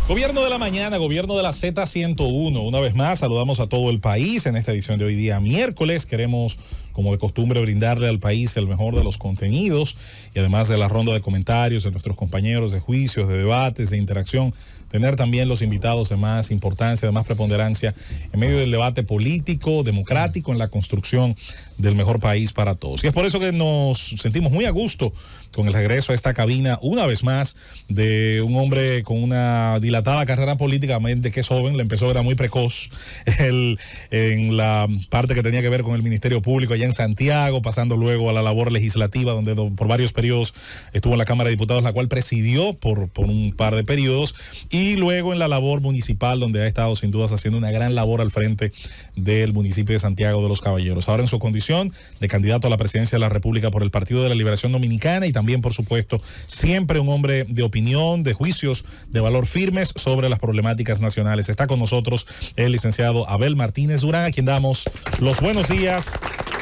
Gobierno de la mañana, gobierno de la Z101. Una vez más, saludamos a todo el país en esta edición de hoy día miércoles. Queremos, como de costumbre, brindarle al país el mejor de los contenidos y además de la ronda de comentarios de nuestros compañeros, de juicios, de debates, de interacción, tener también los invitados de más importancia, de más preponderancia en medio del debate político, democrático, en la construcción del mejor país para todos. Y es por eso que nos sentimos muy a gusto con el regreso a esta cabina, una vez más, de un hombre con una dilatada carrera política, que es joven, le empezó, era muy precoz en la parte que tenía que ver con el Ministerio Público allá en Santiago, pasando luego a la labor legislativa, donde por varios periodos estuvo en la Cámara de Diputados, la cual presidió por un par de periodos, y luego en la labor municipal, donde ha estado sin dudas haciendo una gran labor al frente del municipio de Santiago de los Caballeros. Ahora en su condición de candidato a la presidencia de la República por el Partido de la Liberación Dominicana, y también, por supuesto, siempre un hombre de opinión, de juicios de valor firmes sobre las problemáticas nacionales. Está con nosotros el licenciado Abel Martínez Durán, a quien damos los buenos días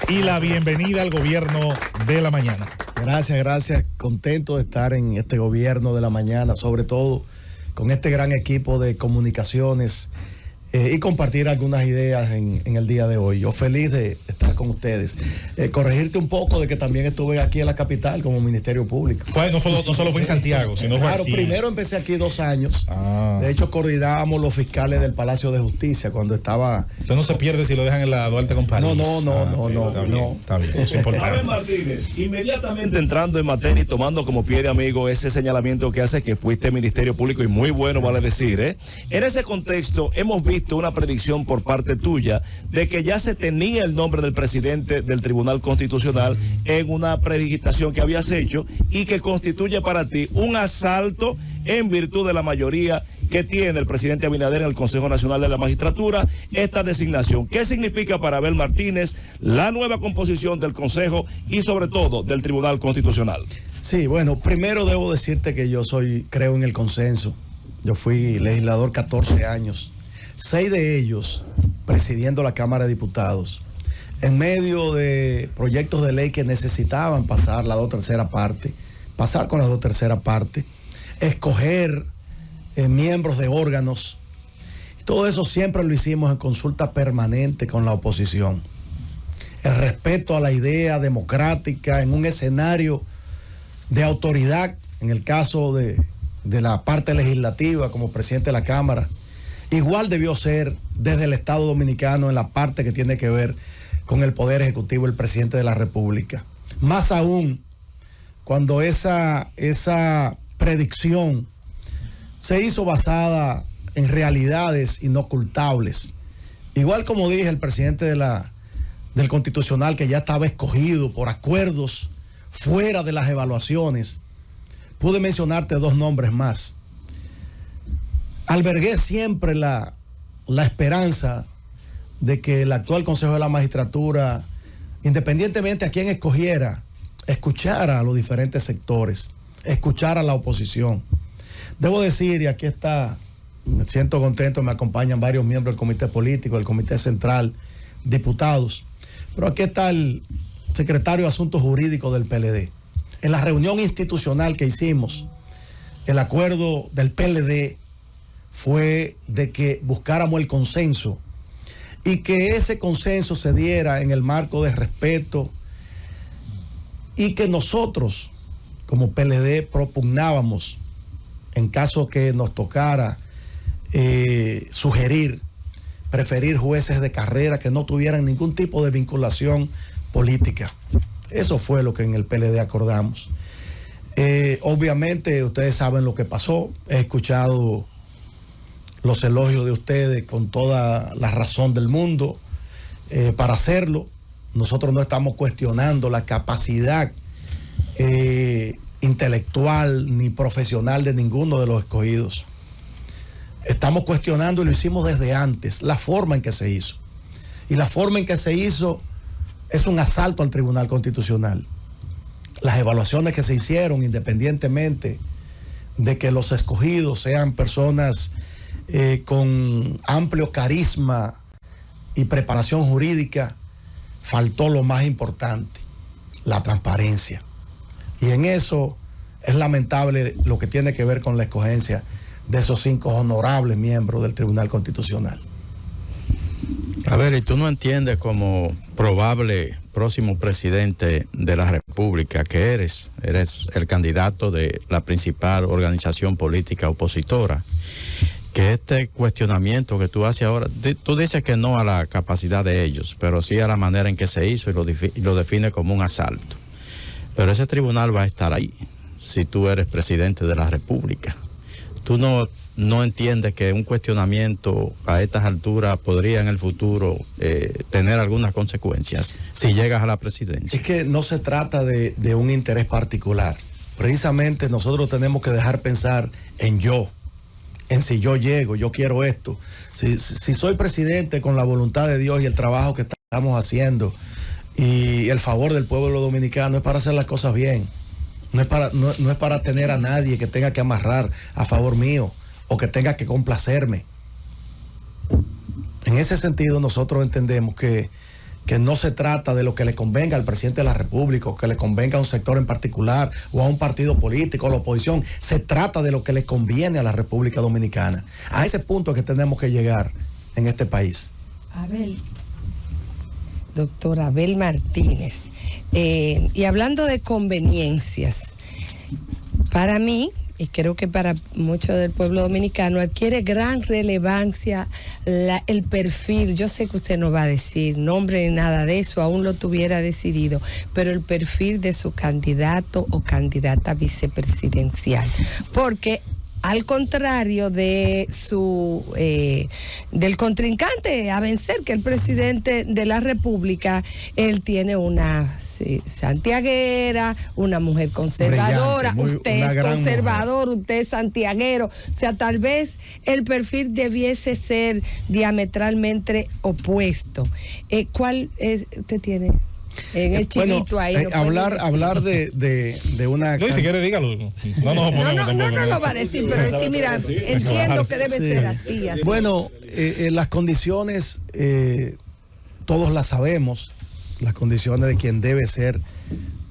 y la bienvenida al gobierno de la mañana. Gracias. Contento de estar en este gobierno de la mañana, sobre todo con este gran equipo de comunicaciones y compartir algunas ideas en el día de hoy. Yo feliz de estar con ustedes. Corregirte un poco de que también estuve aquí en la capital como Ministerio Público. No solo fue en Santiago, sino fue aquí. Primero empecé aquí 2 años. De hecho, coordinábamos los fiscales del Palacio de Justicia cuando estaba... Usted no se pierde si lo dejan en la Duarte con París. No. Está bien, eso es importante. Abel Martínez, inmediatamente entrando en materia y tomando como pie de amigo ese señalamiento que hace que fuiste Ministerio Público, y muy bueno, vale decir, En ese contexto, hemos visto una predicción por parte tuya de que ya se tenía el nombre del presidente del Tribunal Constitucional en una predigitación que habías hecho, y que constituye para ti un asalto en virtud de la mayoría que tiene el presidente Abinader en el Consejo Nacional de la Magistratura esta designación. ¿Qué significa para Abel Martínez la nueva composición del Consejo y sobre todo del Tribunal Constitucional? Sí, bueno, primero debo decirte que yo creo en el consenso. Yo fui legislador 14 años. 6 de ellos presidiendo la Cámara de Diputados, en medio de proyectos de ley que necesitaban pasar con la 2/3 partes, escoger miembros de órganos. Todo eso siempre lo hicimos en consulta permanente con la oposición. El respeto a la idea democrática en un escenario de autoridad, en el caso de la parte legislativa como presidente de la Cámara. Igual debió ser desde el Estado Dominicano en la parte que tiene que ver con el Poder Ejecutivo, el presidente de la República. Más aún cuando esa predicción se hizo basada en realidades inocultables. Igual como dije, el presidente del Constitucional, que ya estaba escogido por acuerdos fuera de las evaluaciones, pude mencionarte 2 nombres más. Albergué siempre la esperanza de que el actual Consejo de la Magistratura, independientemente a quién escogiera, escuchara a los diferentes sectores, escuchara a la oposición. Debo decir, y aquí está, me siento contento, me acompañan varios miembros del Comité Político, del Comité Central, diputados, pero aquí está el secretario de Asuntos Jurídicos del PLD. En la reunión institucional que hicimos, el acuerdo del PLD fue de que buscáramos el consenso y que ese consenso se diera en el marco de respeto, y que nosotros como PLD propugnábamos, en caso que nos tocara preferir jueces de carrera que no tuvieran ningún tipo de vinculación política. Eso fue lo que en el PLD acordamos. Obviamente ustedes saben lo que pasó. He escuchado los elogios de ustedes con toda la razón del mundo para hacerlo. Nosotros no estamos cuestionando la capacidad intelectual ni profesional de ninguno de los escogidos. Estamos cuestionando, y lo hicimos desde antes, la forma en que se hizo. Y la forma en que se hizo es un asalto al Tribunal Constitucional. Las evaluaciones que se hicieron, independientemente de que los escogidos sean personas con amplio carisma y preparación jurídica, faltó lo más importante, la transparencia. Y en eso es lamentable lo que tiene que ver con la escogencia de esos 5 honorables miembros del Tribunal Constitucional. A ver, ¿y tú no entiendes como probable próximo presidente de la República que eres el candidato de la principal organización política opositora, que este cuestionamiento que tú haces ahora, tú dices que no a la capacidad de ellos, pero sí a la manera en que se hizo y lo define como un asalto? Pero ese tribunal va a estar ahí si tú eres presidente de la República. Tú no entiendes que un cuestionamiento a estas alturas podría en el futuro tener algunas consecuencias si llegas a la presidencia. Es que no se trata de un interés particular. Precisamente nosotros tenemos que dejar pensar en si yo llego, yo quiero esto. Si soy presidente con la voluntad de Dios y el trabajo que estamos haciendo y el favor del pueblo dominicano, es para hacer las cosas bien. No es para tener a nadie que tenga que amarrar a favor mío o que tenga que complacerme. En ese sentido, nosotros entendemos que no se trata de lo que le convenga al presidente de la República o que le convenga a un sector en particular o a un partido político o a la oposición. Se trata de lo que le conviene a la República Dominicana. A ese punto es que tenemos que llegar en este país. Doctor Abel Martínez. Y hablando de conveniencias, para mí, y creo que para mucho del pueblo dominicano, adquiere gran relevancia el perfil. Yo sé que usted no va a decir nombre ni nada de eso, aún lo tuviera decidido, pero el perfil de su candidato o candidata vicepresidencial. Porque al contrario de del contrincante a vencer, que el presidente de la República, él tiene una santiaguera, una mujer conservadora. Brillante, usted es conservador, usted es santiaguero. O sea, tal vez el perfil debiese ser diametralmente opuesto. ¿Cuál usted tiene? En el chivito ahí. Hablar de una... No, y si quiere dígalo. No lo va a decir, pero decir, mira, entiendo que debe ser así. Bueno, las condiciones, todos las sabemos, las condiciones de quien debe ser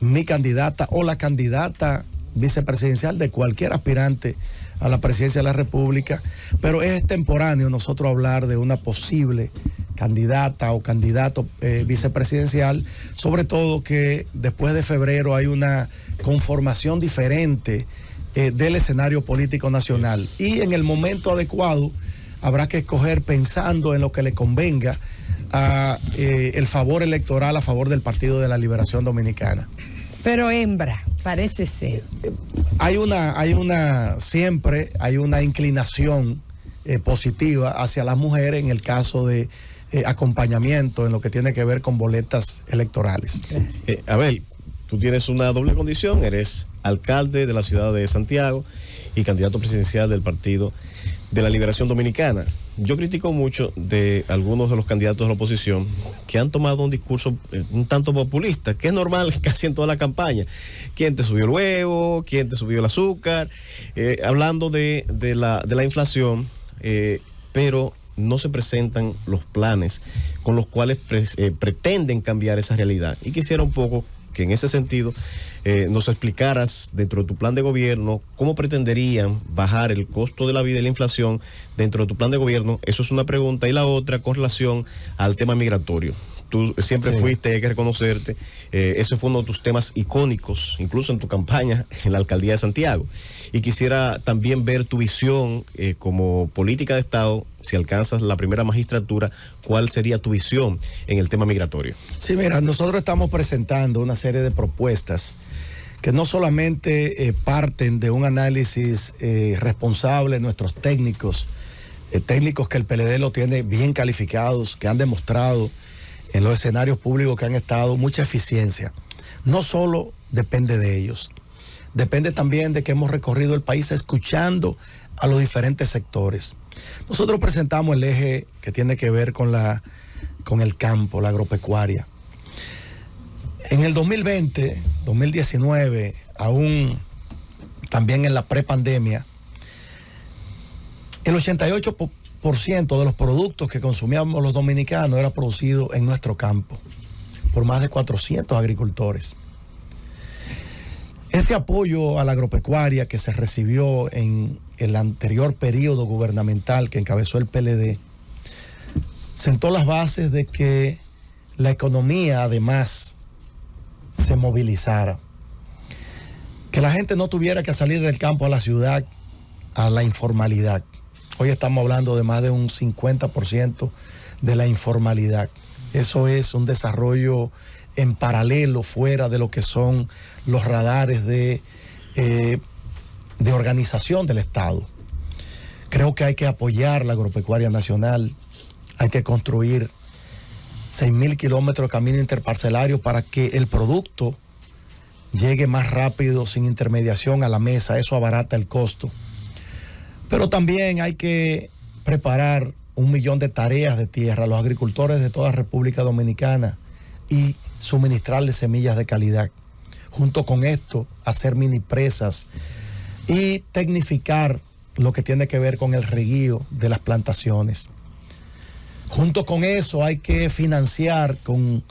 mi candidata o la candidata vicepresidencial de cualquier aspirante a la presidencia de la República, pero es extemporáneo nosotros hablar de una posible candidata o candidato vicepresidencial, sobre todo que después de febrero hay una conformación diferente del escenario político nacional, y en el momento adecuado habrá que escoger pensando en lo que le convenga a el favor electoral a favor del Partido de la Liberación Dominicana. Pero hembra, parece ser. Siempre hay una inclinación positiva hacia las mujeres en el caso de acompañamiento en lo que tiene que ver con boletas electorales. Abel, tú tienes una doble condición, eres alcalde de la ciudad de Santiago y candidato presidencial del Partido de la Liberación Dominicana. Yo critico mucho de algunos de los candidatos de la oposición que han tomado un discurso un tanto populista, que es normal casi en toda la campaña. ¿Quién te subió el huevo? ¿Quién te subió el azúcar? Hablando de la inflación, pero no se presentan los planes con los cuales pretenden cambiar esa realidad. Y quisiera un poco que en ese sentido nos explicaras dentro de tu plan de gobierno cómo pretenderían bajar el costo de la vida y la inflación dentro de tu plan de gobierno. Eso es una pregunta. Y la otra con relación al tema migratorio. Tú siempre fuiste, hay que reconocerte, ese fue uno de tus temas icónicos, incluso en tu campaña en la alcaldía de Santiago. Y quisiera también ver tu visión como política de Estado, si alcanzas la primera magistratura, ¿cuál sería tu visión en el tema migratorio? Sí, mira, nosotros estamos presentando una serie de propuestas que no solamente parten de un análisis responsable de nuestros técnicos que el PLD lo tiene bien calificados, que han demostrado en los escenarios públicos que han estado mucha eficiencia. No solo depende de ellos, depende también de que hemos recorrido el país escuchando a los diferentes sectores. Nosotros presentamos el eje que tiene que ver con el campo, la agropecuaria. En el 2020, 2019, aún también en la prepandemia, el 88% de los productos que consumíamos los dominicanos era producido en nuestro campo por más de 400 agricultores. Este apoyo a la agropecuaria que se recibió en el anterior periodo gubernamental que encabezó el PLD, sentó las bases de que la economía además se movilizara, que la gente no tuviera que salir del campo a la ciudad, a la informalidad. Hoy estamos hablando de más de un 50% de la informalidad. Eso es un desarrollo en paralelo, fuera de lo que son los radares de organización del Estado. Creo que hay que apoyar la agropecuaria nacional, hay que construir 6.000 kilómetros de camino interparcelario para que el producto llegue más rápido, sin intermediación, a la mesa. Eso abarata el costo. Pero también hay que preparar 1 millón de tareas de tierra a los agricultores de toda República Dominicana y suministrarles semillas de calidad. Junto con esto, hacer mini presas y tecnificar lo que tiene que ver con el reguío de las plantaciones. Junto con eso hay que financiar con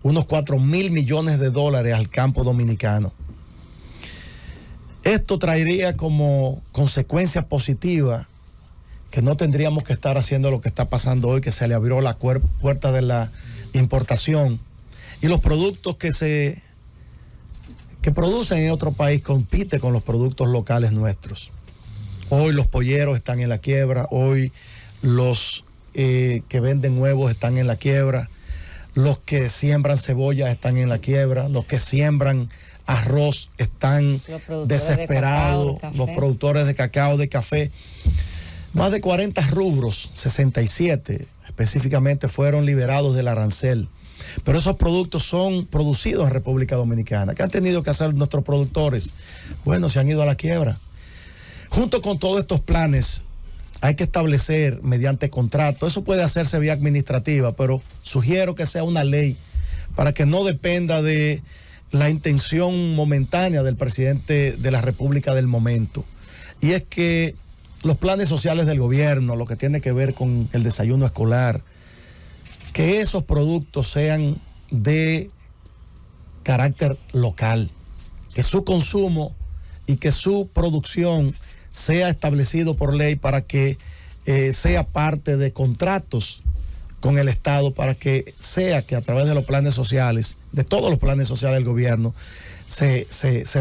unos 4.000 millones de dólares al campo dominicano. Esto traería como consecuencia positiva que no tendríamos que estar haciendo lo que está pasando hoy, que se le abrió la puerta de la importación y los productos que producen en otro país compiten con los productos locales nuestros. Hoy los polleros están en la quiebra, hoy los que venden huevos están en la quiebra, los que siembran cebolla están en la quiebra, los que siembran arroz están desesperados, los productores de cacao, de café. Más de 40 rubros, 67 específicamente, fueron liberados del arancel. Pero esos productos son producidos en República Dominicana. ¿Qué han tenido que hacer nuestros productores? Bueno, se han ido a la quiebra. Junto con todos estos planes, hay que establecer mediante contrato. Eso puede hacerse vía administrativa, pero sugiero que sea una ley para que no dependa de la intención momentánea del presidente de la República del momento. Y es que los planes sociales del gobierno, lo que tiene que ver con el desayuno escolar, que esos productos sean de carácter local, que su consumo y que su producción sea establecido por ley para que sea parte de contratos con el Estado, para que sea que a través de los planes sociales, de todos los planes sociales del gobierno, se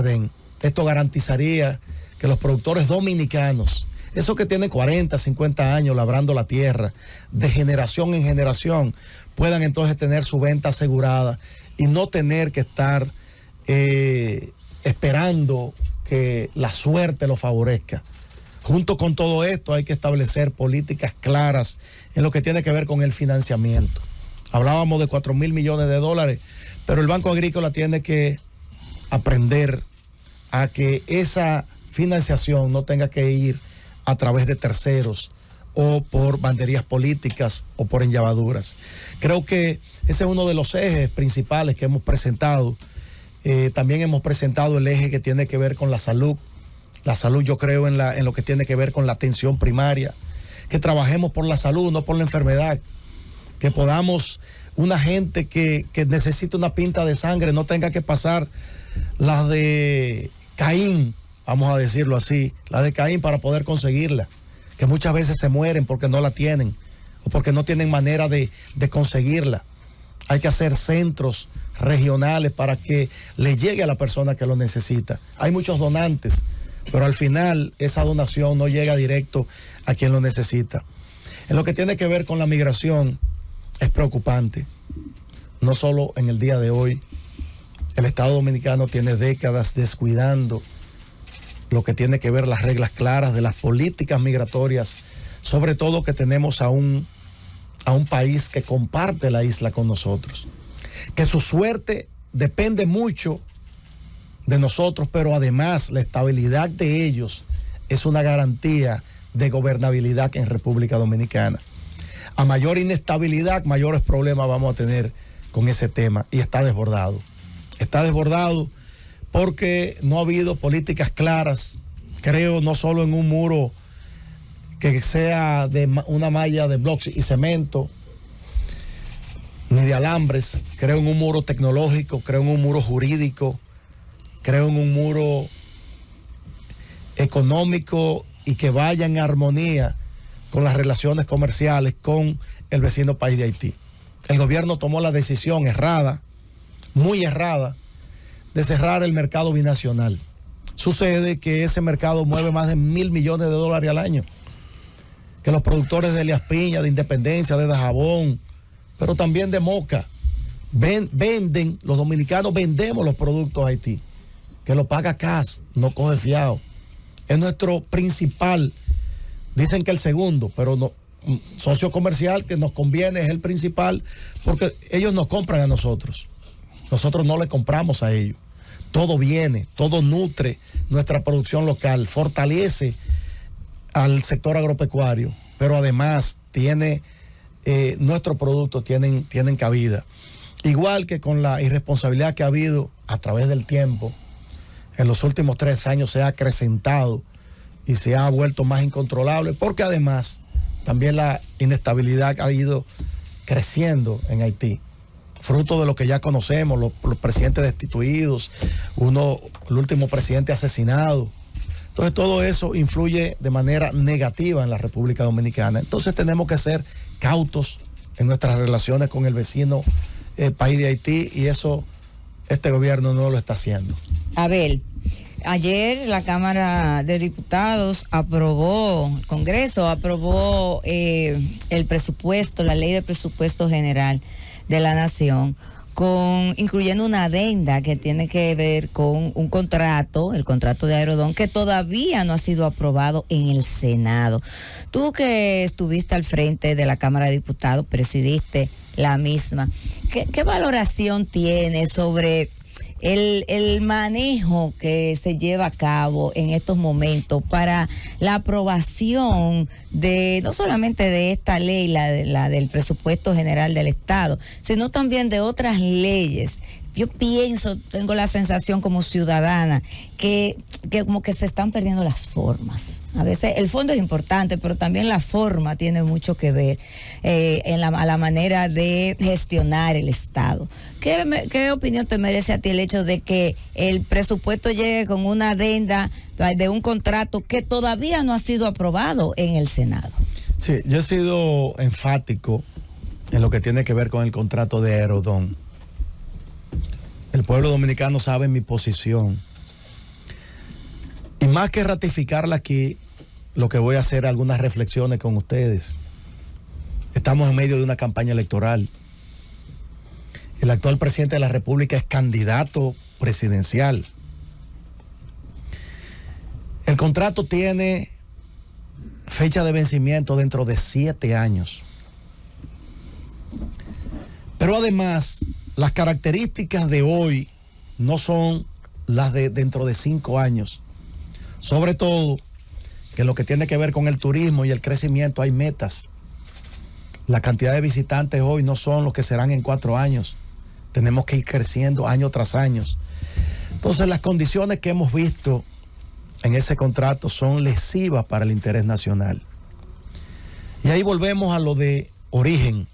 den. Esto garantizaría que los productores dominicanos, esos que tienen 40, 50 años labrando la tierra, de generación en generación, puedan entonces tener su venta asegurada y no tener que estar esperando que la suerte lo favorezca. Junto con todo esto hay que establecer políticas claras en lo que tiene que ver con el financiamiento. Hablábamos de 4.000 millones de dólares, pero el Banco Agrícola tiene que aprender a que esa financiación no tenga que ir a través de terceros o por banderías políticas o por enllavaduras. Creo que ese es uno de los ejes principales que hemos presentado. También hemos presentado el eje que tiene que ver con la salud. La salud, yo creo en lo que tiene que ver con la atención primaria, que trabajemos por la salud, no por la enfermedad, que podamos, una gente que necesita una pinta de sangre no tenga que pasar las de Caín, vamos a decirlo así, la de Caín para poder conseguirla, que muchas veces se mueren porque no la tienen o porque no tienen manera de conseguirla. Hay que hacer centros regionales para que le llegue a la persona que lo necesita. Hay muchos donantes, pero al final esa donación no llega directo a quien lo necesita. En lo que tiene que ver con la migración, es preocupante. No solo en el día de hoy, el Estado Dominicano tiene décadas descuidando lo que tiene que ver las reglas claras de las políticas migratorias, sobre todo que tenemos a un país que comparte la isla con nosotros, que su suerte depende mucho de nosotros, pero además la estabilidad de ellos es una garantía de gobernabilidad en República Dominicana. A mayor inestabilidad, mayores problemas vamos a tener con ese tema, y está desbordado. Está desbordado porque no ha habido políticas claras, creo, no solo en un muro que sea de una malla de blocks y cemento, ni de alambres. Creo en un muro tecnológico, creo en un muro jurídico, creo en un muro económico y que vaya en armonía con las relaciones comerciales con el vecino país de Haití. El gobierno tomó la decisión errada, muy errada, de cerrar el mercado binacional. Sucede que ese mercado mueve más de $1.000 millones al año. Que los productores de Elías Piña, de Independencia, de Dajabón, pero también de Moca, venden, los dominicanos vendemos los productos a Haití. Que lo paga CAS, no coge fiado. Es nuestro principal, dicen que el segundo, pero no, socio comercial que nos conviene es el principal, porque ellos nos compran a nosotros. Nosotros no le compramos a ellos. Todo viene, todo nutre nuestra producción local, fortalece al sector agropecuario, pero además tiene nuestros productos tienen cabida. Igual que con la irresponsabilidad que ha habido a través del tiempo, en los últimos 3 años se ha acrecentado y se ha vuelto más incontrolable, porque además también la inestabilidad ha ido creciendo en Haití, fruto de lo que ya conocemos, los presidentes destituidos, el último presidente asesinado. Entonces todo eso influye de manera negativa en la República Dominicana. Entonces tenemos que ser cautos en nuestras relaciones con el vecino país de Haití, y eso este gobierno no lo está haciendo. Abel, ayer la Cámara de Diputados el Congreso aprobó el presupuesto, la ley de presupuesto general de la Nación, incluyendo una adenda que tiene que ver con un contrato, el contrato de Aerodón, que todavía no ha sido aprobado en el Senado. Tú que estuviste al frente de la Cámara de Diputados, presidiste la misma, ¿qué valoración tienes sobre el manejo que se lleva a cabo en estos momentos para la aprobación de no solamente de esta ley, la del presupuesto general del Estado, sino también de otras leyes? Yo tengo la sensación como ciudadana que como que se están perdiendo las formas. A veces el fondo es importante, pero también la forma tiene mucho que ver a la manera de gestionar el Estado. ¿Qué opinión te merece a ti el hecho de que el presupuesto llegue con una adenda de un contrato que todavía no ha sido aprobado en el Senado? Sí, yo he sido enfático en lo que tiene que ver con el contrato de Aerodón. El pueblo dominicano sabe mi posición. Y más que ratificarla aquí, lo que voy a hacer es algunas reflexiones con ustedes. Estamos en medio de una campaña electoral. El actual presidente de la República es candidato presidencial. El contrato tiene fecha de vencimiento dentro de 7 años. Pero además, las características de hoy no son las de dentro de 5 años. Sobre todo, que lo que tiene que ver con el turismo y el crecimiento hay metas. La cantidad de visitantes hoy no son los que serán en 4 años. Tenemos que ir creciendo año tras año. Entonces, las condiciones que hemos visto en ese contrato son lesivas para el interés nacional. Y ahí volvemos a lo de origen.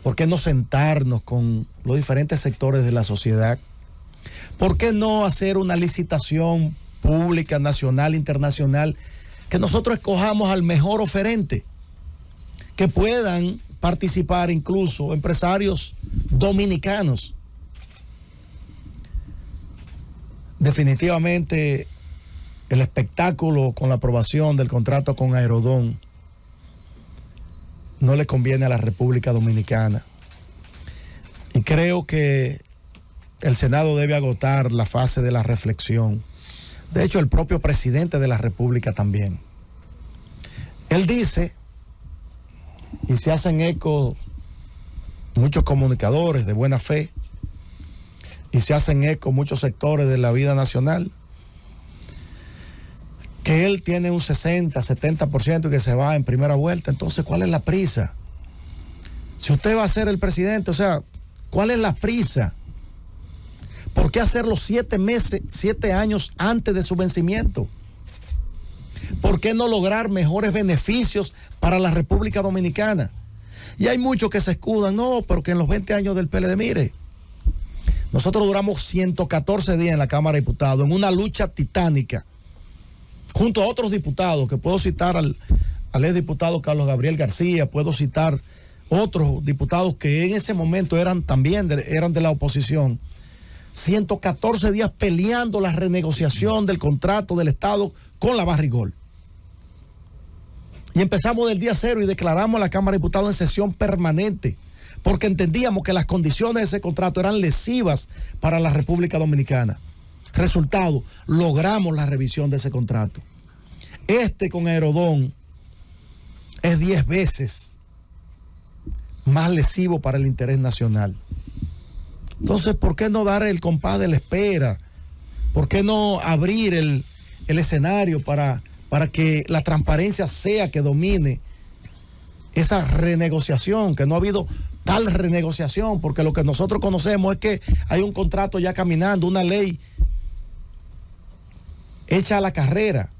¿Por qué no sentarnos con los diferentes sectores de la sociedad? ¿Por qué no hacer una licitación pública, nacional, internacional, que nosotros escojamos al mejor oferente? Que puedan participar incluso empresarios dominicanos. Definitivamente el espectáculo con la aprobación del contrato con Aerodón no le conviene a la República Dominicana. Y creo que el Senado debe agotar la fase de la reflexión. De hecho, el propio presidente de la República también. Él dice, y se hacen eco muchos comunicadores de buena fe, y se hacen eco muchos sectores de la vida nacional, que él tiene un 60, 70% y que se va en primera vuelta. Entonces, ¿cuál es la prisa? Si usted va a ser el presidente, o sea, ¿cuál es la prisa? ¿Por qué hacerlo 7 años antes de su vencimiento? ¿Por qué no lograr mejores beneficios para la República Dominicana? Y hay muchos que se escudan, no, pero que en los 20 años del PLD, mire, nosotros duramos 114 días en la Cámara de Diputados en una lucha titánica junto a otros diputados, que puedo citar al exdiputado Carlos Gabriel García, puedo citar otros diputados que en ese momento eran de la oposición, 114 días peleando la renegociación del contrato del Estado con la Barrigol. Y empezamos del día cero y declaramos a la Cámara de Diputados en sesión permanente, porque entendíamos que las condiciones de ese contrato eran lesivas para la República Dominicana. Resultado, logramos la revisión de ese contrato. Con Aerodón es 10 veces más lesivo para el interés nacional. Entonces, ¿por qué no dar el compás de la espera? ¿Por qué no abrir el escenario para que la transparencia sea que domine esa renegociación? Que no ha habido tal renegociación, porque lo que nosotros conocemos es que hay un contrato ya caminando, una ley hecha a la carrera,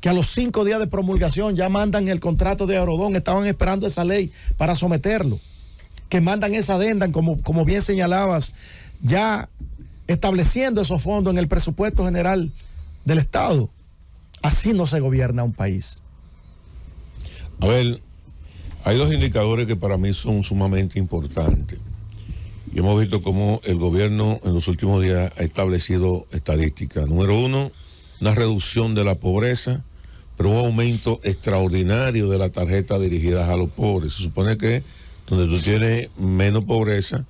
que a los 5 días de promulgación ya mandan el contrato de Aerodón, estaban esperando esa ley para someterlo, que mandan esa adenda, como bien señalabas, ya estableciendo esos fondos en el presupuesto general del Estado. Así no se gobierna un país. A ver, hay 2 indicadores que para mí son sumamente importantes. Y hemos visto cómo el gobierno en los últimos días ha establecido estadísticas. Número 1, una reducción de la pobreza, pero un aumento extraordinario de las tarjetas dirigidas a los pobres. Se supone que donde tú tienes menos pobreza,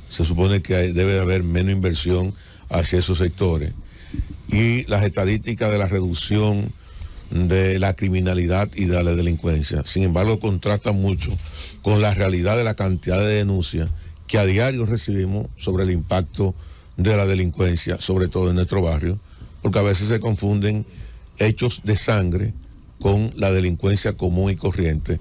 se supone que debe haber menos inversión hacia esos sectores. Y las estadísticas de la reducción de la criminalidad y de la delincuencia, sin embargo, contrastan mucho con la realidad de la cantidad de denuncias que a diario recibimos sobre el impacto de la delincuencia, sobre todo en nuestro barrio, porque a veces se confunden hechos de sangre con la delincuencia común y corriente.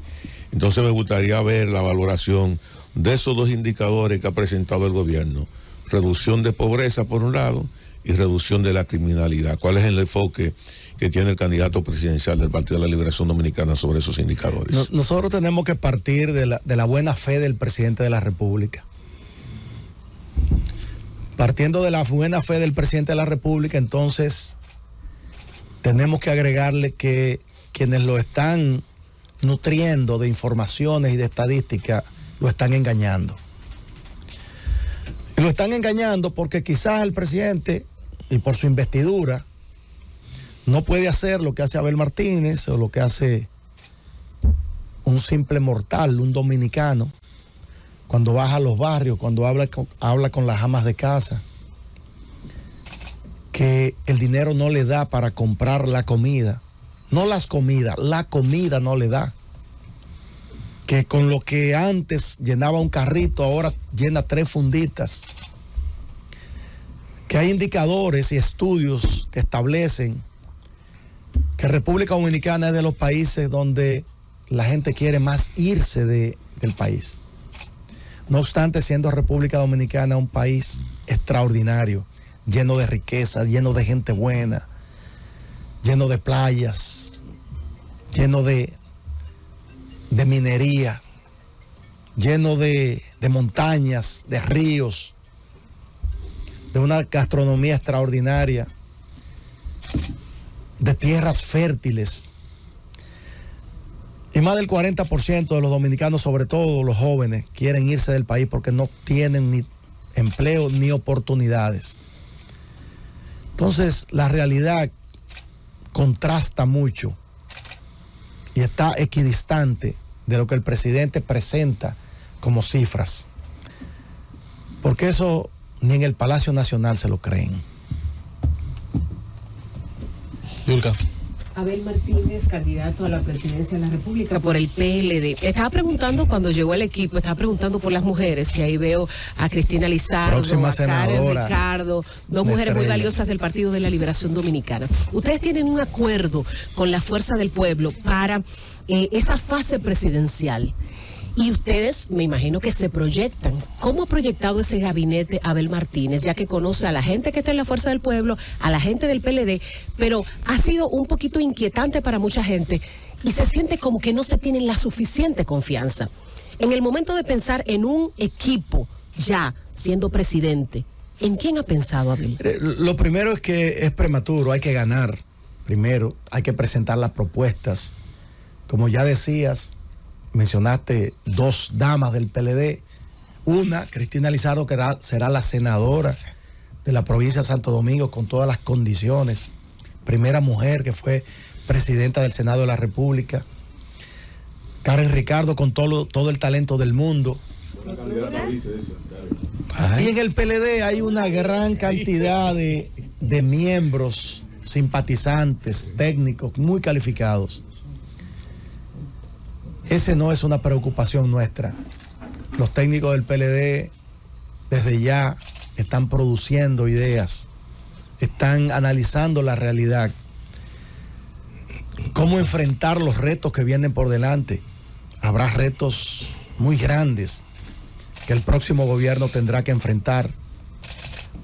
Entonces me gustaría ver la valoración de esos 2 indicadores que ha presentado el gobierno: reducción de pobreza por un lado y reducción de la criminalidad. ¿Cuál es el enfoque que tiene el candidato presidencial del Partido de la Liberación Dominicana sobre esos indicadores? Nosotros tenemos que partir de la buena fe del presidente de la República. Partiendo de la buena fe del presidente de la República, entonces tenemos que agregarle que quienes lo están nutriendo de informaciones y de estadísticas lo están engañando. Y lo están engañando porque quizás el presidente, y por su investidura, no puede hacer lo que hace Abel Martínez o lo que hace un simple mortal, un dominicano, cuando baja a los barrios, cuando habla con las amas de casa, que el dinero no le da para comprar la comida, no las comidas, la comida no le da, que con lo que antes llenaba un carrito ahora llena 3 funditas, que hay indicadores y estudios que establecen que República Dominicana es de los países donde la gente quiere más irse del país. No obstante, siendo República Dominicana un país extraordinario, lleno de riqueza, lleno de gente buena, lleno de playas, lleno de minería, lleno de montañas, de ríos, de una gastronomía extraordinaria, de tierras fértiles. Y más del 40% de los dominicanos, sobre todo los jóvenes, quieren irse del país porque no tienen ni empleo ni oportunidades. Entonces, la realidad contrasta mucho y está equidistante de lo que el presidente presenta como cifras. Porque eso ni en el Palacio Nacional se lo creen. Yulka. Abel Martínez, candidato a la presidencia de la República por el PLD. Estaba preguntando cuando llegó el equipo, estaba preguntando por las mujeres y ahí veo a Cristina Lizardo, próxima a Karen senadora, Ricardo, 2 mujeres muy valiosas del Partido de la Liberación Dominicana. Ustedes tienen un acuerdo con la Fuerza del Pueblo para esa fase presidencial. Y ustedes, me imagino que se proyectan. ¿Cómo ha proyectado ese gabinete Abel Martínez, ya que conoce a la gente que está en la Fuerza del Pueblo, a la gente del PLD, pero ha sido un poquito inquietante para mucha gente y se siente como que no se tienen la suficiente confianza? En el momento de pensar en un equipo ya siendo presidente, ¿en quién ha pensado Abel? Lo primero es que es prematuro, hay que ganar. primero hay que presentar las propuestas. Como ya decías, mencionaste 2 damas del PLD. Una, Cristina Lizardo, que será la senadora de la provincia de Santo Domingo con todas las condiciones. Primera mujer que fue presidenta del Senado de la República. Karen Ricardo con todo el talento del mundo. Y en el PLD hay una gran cantidad de miembros, simpatizantes, técnicos, muy calificados. Ese no es una preocupación nuestra. Los técnicos del PLD desde ya están produciendo ideas, están analizando la realidad, cómo enfrentar los retos que vienen por delante. Habrá retos muy grandes que el próximo gobierno tendrá que enfrentar.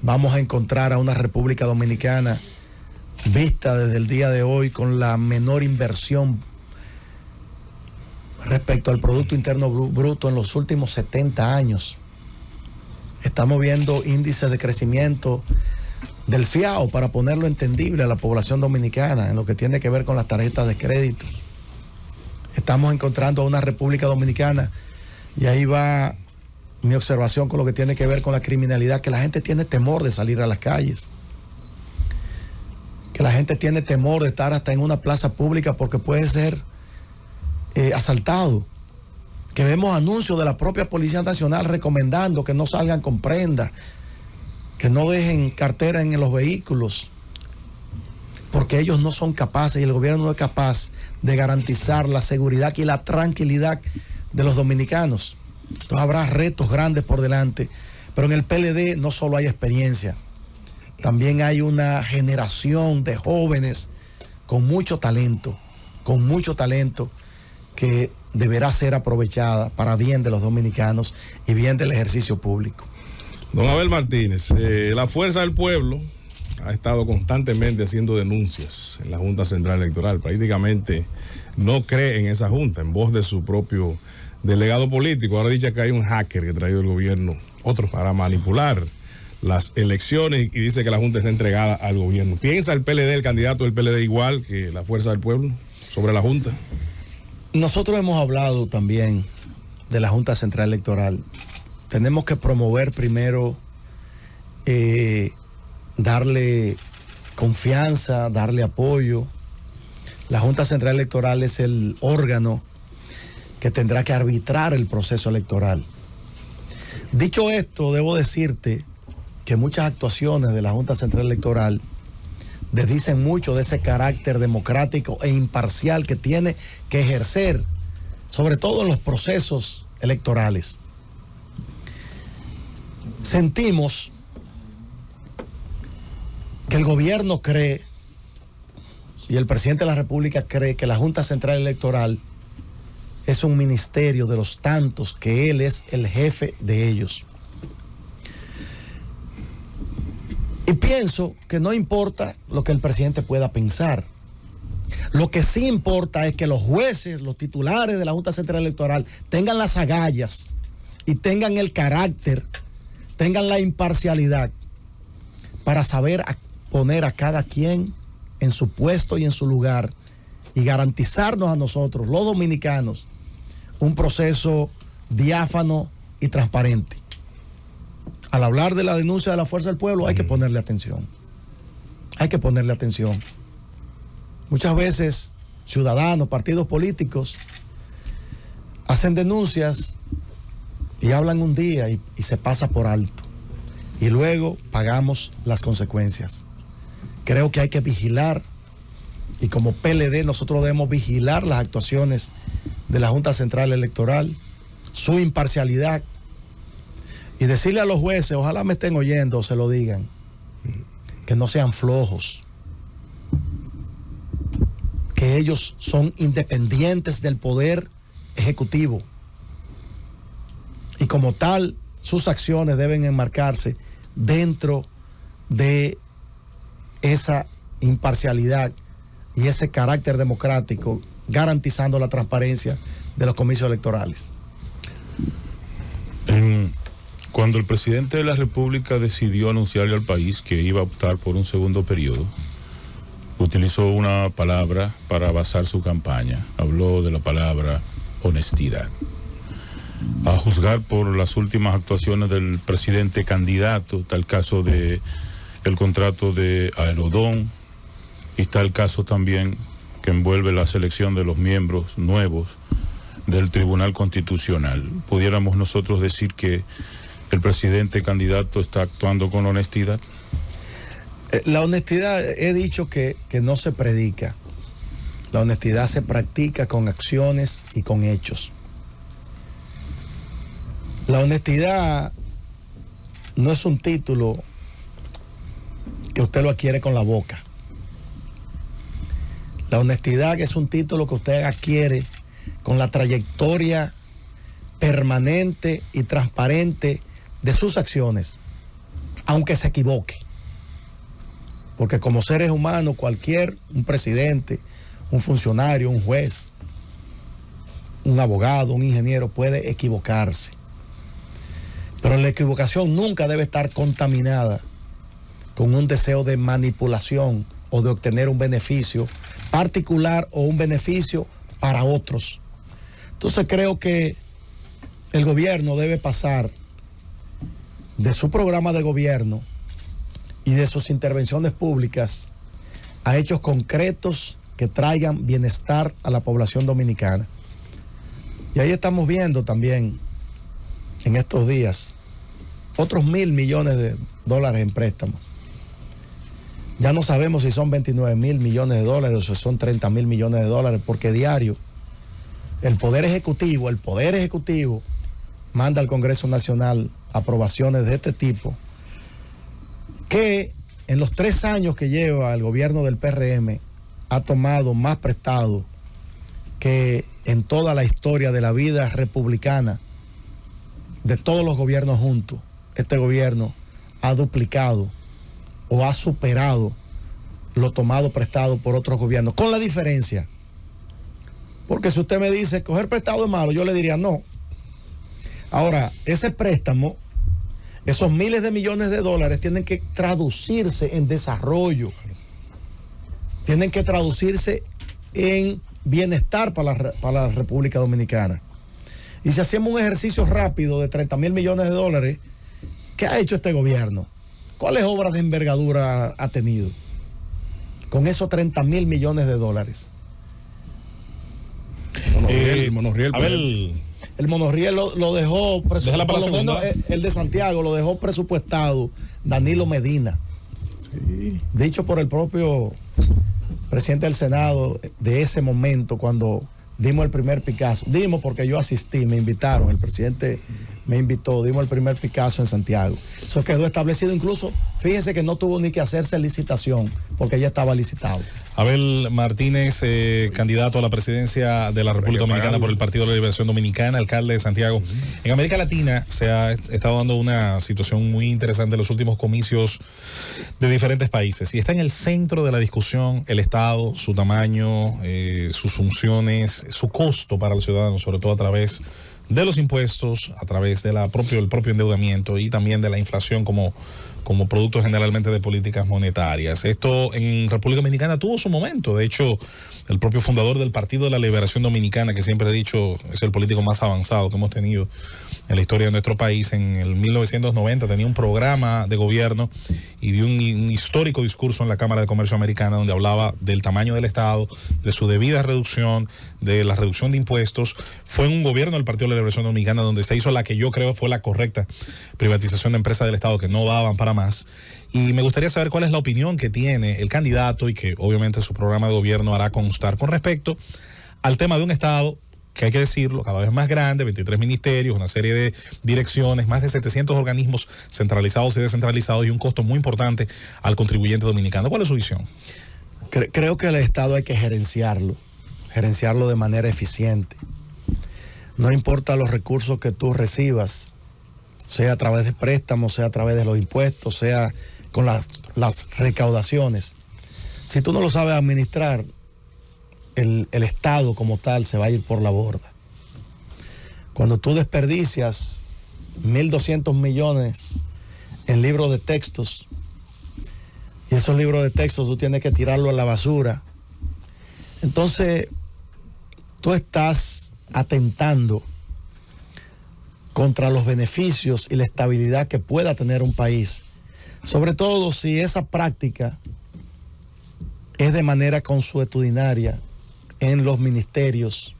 Vamos a encontrar a una República Dominicana vista desde el día de hoy con la menor inversión respecto al Producto Interno Bruto en los últimos 70 años. Estamos viendo índices de crecimiento del FIAO, para ponerlo entendible a la población dominicana, en lo que tiene que ver con las tarjetas de crédito. Estamos encontrando a una República Dominicana, y ahí va mi observación con lo que tiene que ver con la criminalidad, que la gente tiene temor de salir a las calles, que la gente tiene temor de estar hasta en una plaza pública porque puede ser asaltado, que vemos anuncios de la propia Policía Nacional recomendando que no salgan con prendas, que no dejen cartera en los vehículos, porque ellos no son capaces y el gobierno no es capaz de garantizar la seguridad y la tranquilidad de los dominicanos. Entonces habrá retos grandes por delante, pero en el PLD no solo hay experiencia, también hay una generación de jóvenes con mucho talento que deberá ser aprovechada para bien de los dominicanos y bien del ejercicio público. Don Abel Martínez, la Fuerza del Pueblo ha estado constantemente haciendo denuncias en la Junta Central Electoral. Prácticamente no cree en esa Junta, en voz de su propio delegado político. Ahora dice que hay un hacker que ha traído el gobierno para manipular las elecciones y dice que la Junta está entregada al gobierno. ¿Piensa el PLD, el candidato del PLD, igual que la Fuerza del Pueblo sobre la Junta? Nosotros hemos hablado también de la Junta Central Electoral. Tenemos que promover primero, darle confianza, darle apoyo. La Junta Central Electoral es el órgano que tendrá que arbitrar el proceso electoral. Dicho esto, debo decirte que muchas actuaciones de la Junta Central Electoral desdicen mucho de ese carácter democrático e imparcial que tiene que ejercer, sobre todo en los procesos electorales. Sentimos que el gobierno cree, y el presidente de la República cree, que la Junta Central Electoral es un ministerio de los tantos, que él es el jefe de ellos. Y pienso que no importa lo que el presidente pueda pensar. Lo que sí importa es que los jueces, los titulares de la Junta Central Electoral tengan las agallas y tengan el carácter, tengan la imparcialidad para saber poner a cada quien en su puesto y en su lugar y garantizarnos a nosotros, los dominicanos, un proceso diáfano y transparente. Al hablar de la denuncia de la Fuerza del Pueblo hay que ponerle atención. Hay que ponerle atención. Muchas veces ciudadanos, partidos políticos hacen denuncias y hablan un día y se pasa por alto. Y luego pagamos las consecuencias. Creo que hay que vigilar, y como PLD nosotros debemos vigilar las actuaciones de la Junta Central Electoral, su imparcialidad, y decirle a los jueces, ojalá me estén oyendo o se lo digan, que no sean flojos, que ellos son independientes del poder ejecutivo y como tal sus acciones deben enmarcarse dentro de esa imparcialidad y ese carácter democrático, garantizando la transparencia de los comicios electorales. Cuando el presidente de la República decidió anunciarle al país que iba a optar por un segundo periodo, utilizó una palabra para basar su campaña. Habló de la palabra honestidad. A juzgar por las últimas actuaciones del presidente candidato, está el caso de el contrato de Aerodón, y está el caso también que envuelve la selección de los miembros nuevos del Tribunal Constitucional. ¿Pudiéramos nosotros decir que el presidente candidato está actuando con honestidad? La honestidad, he dicho que no se predica. La honestidad se practica con acciones y con hechos. La honestidad no es un título que usted lo adquiere con la boca. La honestidad es un título que usted adquiere con la trayectoria permanente y transparente de sus acciones, aunque se equivoque. Porque como seres humanos, un presidente, un funcionario, un juez, un abogado, un ingeniero puede equivocarse. Pero la equivocación nunca debe estar contaminada con un deseo de manipulación o de obtener un beneficio particular o un beneficio para otros. Entonces creo que el gobierno debe pasar de su programa de gobierno y de sus intervenciones públicas a hechos concretos que traigan bienestar a la población dominicana. Y ahí estamos viendo también en estos días otros $1,000 millones en préstamos. Ya no sabemos si son $29,000 millones o si son $30,000 millones, porque diario el Poder Ejecutivo manda al Congreso Nacional aprobaciones de este tipo, que en los 3 años que lleva el gobierno del PRM ha tomado más prestado que en toda la historia de la vida republicana, de todos los gobiernos juntos. Este gobierno ha duplicado o ha superado lo tomado prestado por otros gobiernos, con la diferencia, porque si usted me dice coger prestado es malo, yo le diría no. Ahora, ese préstamo, esos miles de millones de dólares tienen que traducirse en desarrollo, tienen que traducirse en bienestar para la República Dominicana. Y si hacemos un ejercicio rápido de $30,000 millones, ¿qué ha hecho este gobierno? ¿Cuáles obras de envergadura ha tenido con esos $30,000 millones? El monorriel lo dejó presupuestado, por lo menos el de Santiago lo dejó presupuestado Danilo Medina, sí, dicho por el propio presidente del Senado de ese momento, cuando dimos el primer Picasso. Dimos porque yo asistí, me invitaron, el presidente me invitó, dimos el primer Picasso en Santiago. Eso quedó establecido, incluso, fíjense que no tuvo ni que hacerse licitación, porque ya estaba licitado. Abel Martínez, candidato a la presidencia de la República Dominicana por el Partido de la Liberación Dominicana, alcalde de Santiago. En América Latina se ha estado dando una situación muy interesante en los últimos comicios de diferentes países, y está en el centro de la discusión el Estado, su tamaño, sus funciones, su costo para el ciudadano, sobre todo a través de los impuestos, a través del propio endeudamiento y también de la inflación como producto generalmente de políticas monetarias. Esto en República Dominicana tuvo su momento. De hecho, el propio fundador del Partido de la Liberación Dominicana, que siempre he dicho es el político más avanzado que hemos tenido en la historia de nuestro país, en el 1990 tenía un programa de gobierno y dio un histórico discurso en la Cámara de Comercio Americana, donde hablaba del tamaño del Estado, de su debida reducción, de la reducción de impuestos. Fue en un gobierno del Partido de la Liberación Dominicana donde se hizo la que yo creo fue la correcta privatización de empresas del Estado que no daban para más. Y me gustaría saber cuál es la opinión que tiene el candidato y que obviamente su programa de gobierno hará constar con respecto al tema de un Estado que, hay que decirlo, cada vez más grande, 23 ministerios, una serie de direcciones, más de 700 organismos centralizados y descentralizados y un costo muy importante al contribuyente dominicano. ¿Cuál es su visión? Creo que el Estado hay que gerenciarlo de manera eficiente. No importa los recursos que tú recibas, sea a través de préstamos, sea a través de los impuestos, sea con las recaudaciones. Si tú no lo sabes administrar, el Estado como tal se va a ir por la borda. Cuando tú desperdicias 1.200 millones en libros de textos Y esos libros de texto tú tienes que tirarlos a la basura. Entonces, tú estás atentando contra los beneficios y la estabilidad que pueda tener un país. Sobre todo si esa práctica es de manera consuetudinaria en los ministerios,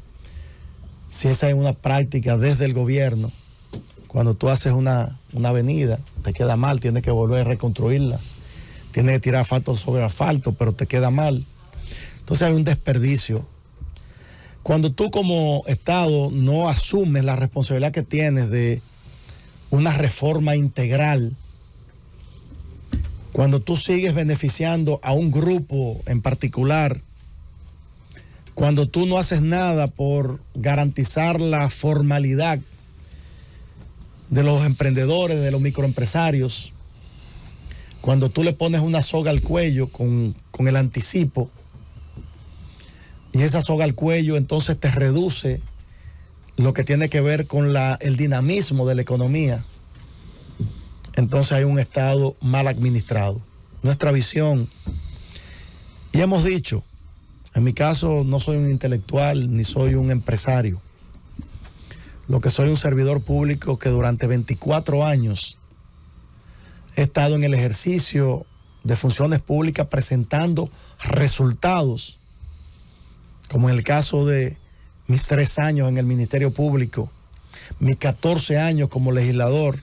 si esa es una práctica desde el gobierno. Cuando tú haces una avenida, te queda mal, tienes que volver a reconstruirla, tienes que tirar asfalto sobre asfalto, pero te queda mal. Entonces hay un desperdicio. Cuando tú como Estado no asumes la responsabilidad que tienes de una reforma integral, cuando tú sigues beneficiando a un grupo en particular, cuando tú no haces nada por garantizar la formalidad de los emprendedores, de los microempresarios, cuando tú le pones una soga al cuello con el anticipo, y esa soga al cuello entonces te reduce lo que tiene que ver con el dinamismo de la economía, entonces hay un Estado mal administrado. Nuestra visión, y hemos dicho, en mi caso no soy un intelectual ni soy un empresario, lo que soy un servidor público que durante 24 años he estado en el ejercicio de funciones públicas presentando resultados, como en el caso de mis 3 años en el Ministerio Público, mis 14 años como legislador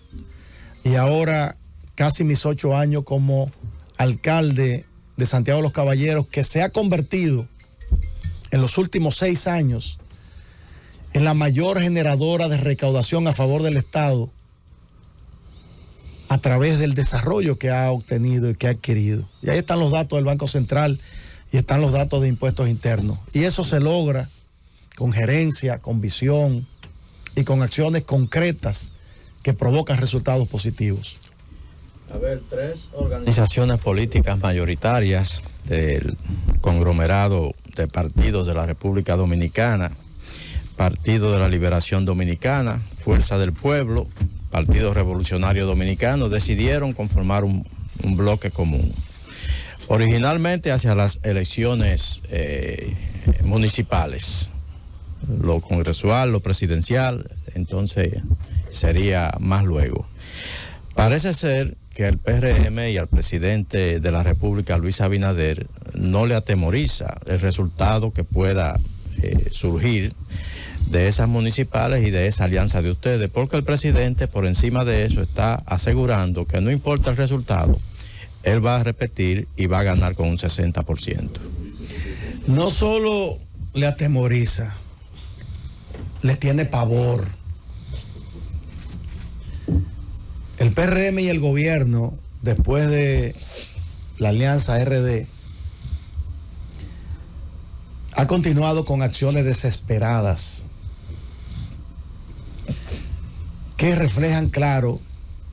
y ahora casi mis 8 años como alcalde de Santiago de los Caballeros, que se ha convertido en los últimos 6 años en la mayor generadora de recaudación a favor del Estado a través del desarrollo que ha obtenido y que ha adquirido. Y ahí están los datos del Banco Central y están los datos de impuestos internos. Y eso se logra con gerencia, con visión y con acciones concretas que provocan resultados positivos. A ver, 3 organizaciones políticas mayoritarias del conglomerado de partidos de la República Dominicana, Partido de la Liberación Dominicana, Fuerza del Pueblo, Partido Revolucionario Dominicano, decidieron conformar un bloque común. Originalmente hacia las elecciones municipales, lo congresual, lo presidencial, entonces sería más luego. Parece ser que al PRM y al presidente de la República, Luis Abinader, no le atemoriza el resultado que pueda surgir de esas municipales y de esa alianza de ustedes, porque el presidente por encima de eso está asegurando que no importa el resultado, él va a repetir y va a ganar con un 60%. No solo le atemoriza, le tiene pavor. El PRM y el gobierno, después de la alianza RD, ha continuado con acciones desesperadas que reflejan claro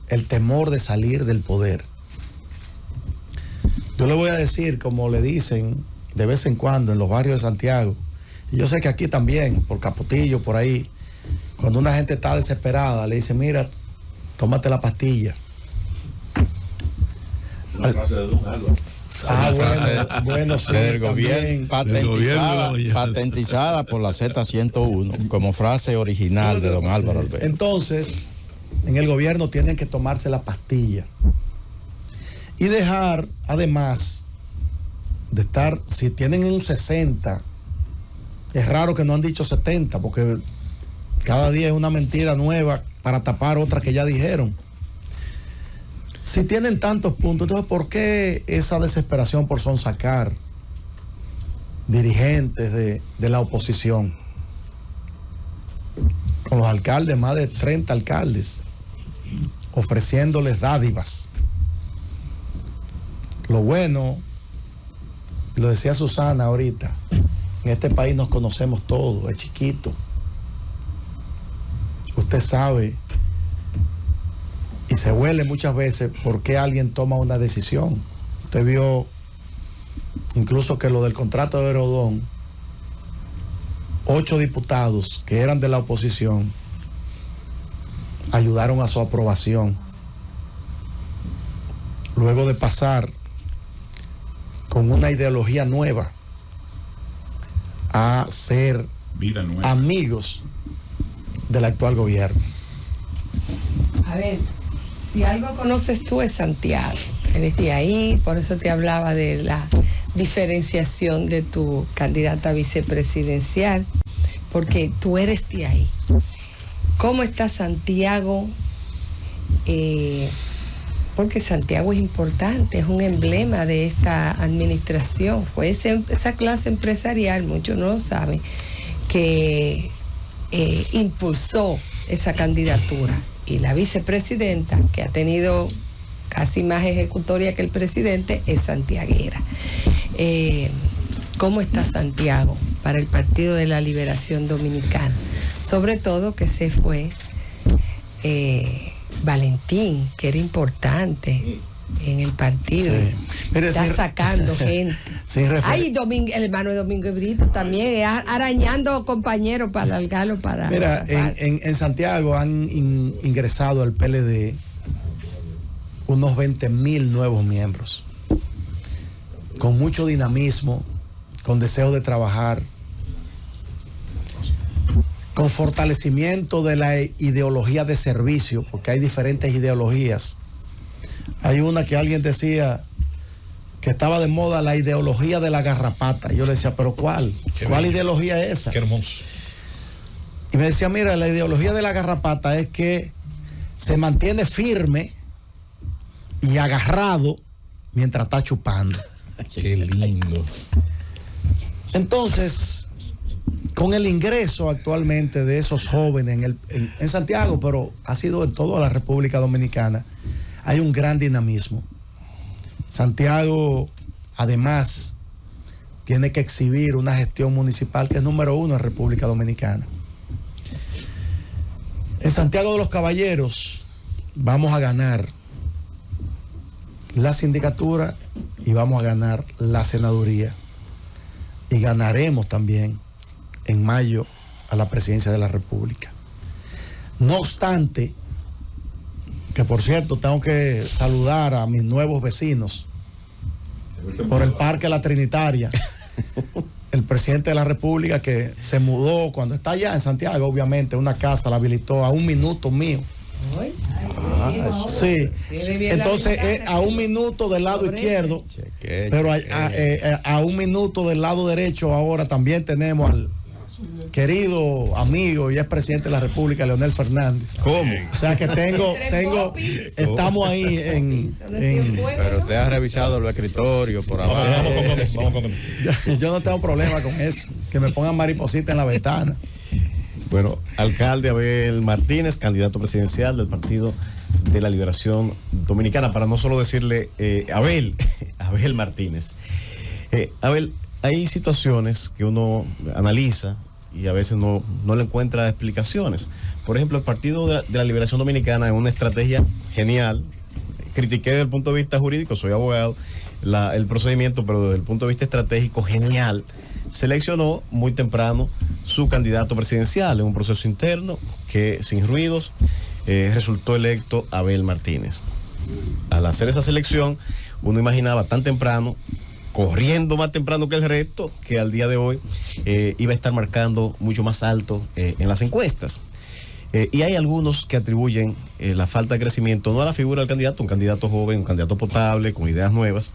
el temor de salir del poder. Yo le voy a decir, como le dicen de vez en cuando en los barrios de Santiago, y yo sé que aquí también, por Capotillo, por ahí, cuando una gente está desesperada, le dice, mira, tómate la pastilla. La frase de Don Álvaro. Bueno, sí, del gobierno, patentizada por la Z101 como frase original de don Álvaro Alberto. Entonces, en el gobierno tienen que tomarse la pastilla y dejar, además de estar, si tienen un 60, es raro que no han dicho 70, porque cada día es una mentira nueva para tapar otra que ya dijeron. Si tienen tantos puntos, entonces ¿por qué esa desesperación por sonsacar dirigentes de la oposición? Con los alcaldes, más de 30 alcaldes, ofreciéndoles dádivas. Lo bueno, lo decía Susana ahorita, en este país nos conocemos todos, es chiquito. Usted sabe y se huele muchas veces por qué alguien toma una decisión. Usted vio incluso que lo del contrato de Herodón, 8 diputados que eran de la oposición ayudaron a su aprobación. Luego de pasar con una ideología nueva a ser Vida nueva. amigos del actual gobierno. A ver, si algo conoces tú es Santiago. Eres de ahí, por eso te hablaba de la diferenciación de tu candidata vicepresidencial, porque tú eres de ahí. ¿Cómo está Santiago? Porque Santiago es importante, es un emblema de esta administración. Fue esa clase empresarial, muchos no lo saben, que impulsó esa candidatura. Y la vicepresidenta, que ha tenido casi más ejecutoria que el presidente, es santiaguera. ¿Cómo está Santiago para el Partido de la Liberación Dominicana? Sobre todo que se fue Valentín, que era importante en el partido. Sí. Mire, está sin, sacando gente. Ay, el hermano de Domingo Brito también, arañando compañeros para alargarlo para... Mira, en Santiago han ingresado al PLD unos 20,000 nuevos miembros, con mucho dinamismo, con deseo de trabajar, con fortalecimiento de la ideología de servicio, porque hay diferentes ideologías. Hay una que alguien decía que estaba de moda, la ideología de la garrapata. Yo le decía, ¿pero cuál? ¿Cuál ideología es esa? Qué hermoso. Y me decía, mira, la ideología de la garrapata es que se mantiene firme y agarrado mientras está chupando. Qué lindo. Entonces, con el ingreso actualmente de esos jóvenes en Santiago, pero ha sido en toda la República Dominicana, hay un gran dinamismo. Santiago, además, tiene que exhibir una gestión municipal que es número 1 en República Dominicana. En Santiago de los Caballeros vamos a ganar la sindicatura y vamos a ganar la senaduría. Y ganaremos también en mayo a la presidencia de la República. No obstante, que por cierto tengo que saludar a mis nuevos vecinos por el Parque La Trinitaria, el presidente de la República que se mudó cuando está allá en Santiago, obviamente, una casa la habilitó a 1 minuto mío. Sí, entonces a 1 minuto del lado izquierdo, pero a 1 minuto del lado derecho ahora también tenemos al querido amigo y es presidente de la República, Leonel Fernández. ¿Cómo? O sea que estamos ahí Pero usted ha revisado los escritorios por abajo. Yo no tengo problema con eso, que me pongan mariposita en la ventana. Bueno, alcalde Abel Martínez, candidato presidencial del Partido de la Liberación Dominicana, para no solo decirle Abel Martínez. Abel, hay situaciones que uno analiza y a veces no le encuentra explicaciones. Por ejemplo, el Partido de la Liberación Dominicana, en una estrategia genial, critiqué desde el punto de vista jurídico, soy abogado, el procedimiento, pero desde el punto de vista estratégico, genial, seleccionó muy temprano su candidato presidencial en un proceso interno que, sin ruidos, resultó electo Abel Martínez. Al hacer esa selección, uno imaginaba tan temprano, corriendo más temprano que el resto, que al día de hoy iba a estar marcando mucho más alto en las encuestas. Y hay algunos que atribuyen la falta de crecimiento no a la figura del candidato, un candidato joven, un candidato potable, con ideas nuevas,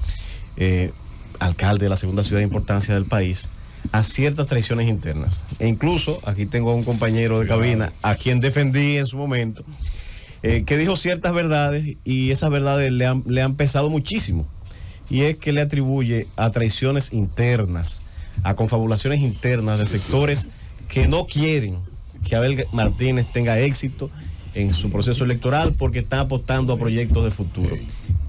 alcalde de la segunda ciudad de importancia del país, a ciertas traiciones internas. E incluso, aquí tengo a un compañero de cabina, a quien defendí en su momento, que dijo ciertas verdades y esas verdades le han pesado muchísimo. Y es que le atribuye a traiciones internas, a confabulaciones internas de sectores que no quieren que Abel Martínez tenga éxito en su proceso electoral porque está apostando a proyectos de futuro.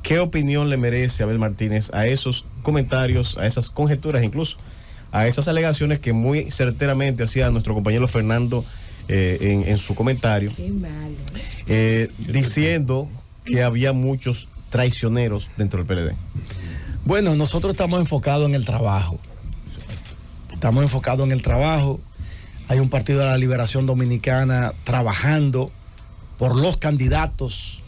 ¿Qué opinión le merece Abel Martínez a esos comentarios, a esas conjeturas, incluso a esas alegaciones que muy certeramente hacía nuestro compañero Fernando en su comentario, diciendo que había muchos traicioneros dentro del PLD? Bueno, nosotros estamos enfocados en el trabajo. Hay un Partido de la Liberación Dominicana trabajando por los candidatos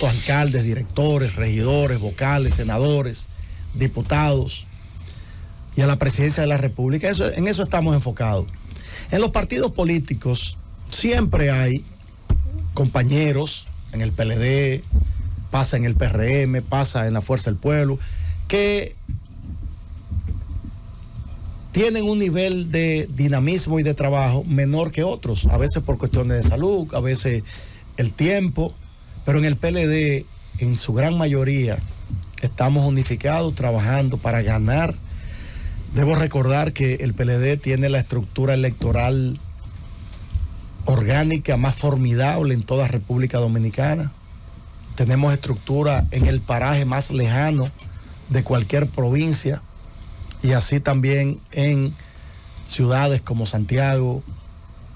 alcaldes, directores, regidores, vocales, senadores diputados y a la presidencia de la República. En eso estamos enfocados. En los partidos políticos siempre hay compañeros en el PLD, pasa en el PRM, pasa en la Fuerza del Pueblo, que tienen un nivel de dinamismo y de trabajo menor que otros, a veces por cuestiones de salud, a veces el tiempo, pero en el PLD, en su gran mayoría, estamos unificados trabajando para ganar. Debo recordar que el PLD tiene la estructura electoral orgánica más formidable en toda República Dominicana. Tenemos estructura en el paraje más lejano de cualquier provincia y así también en ciudades como Santiago,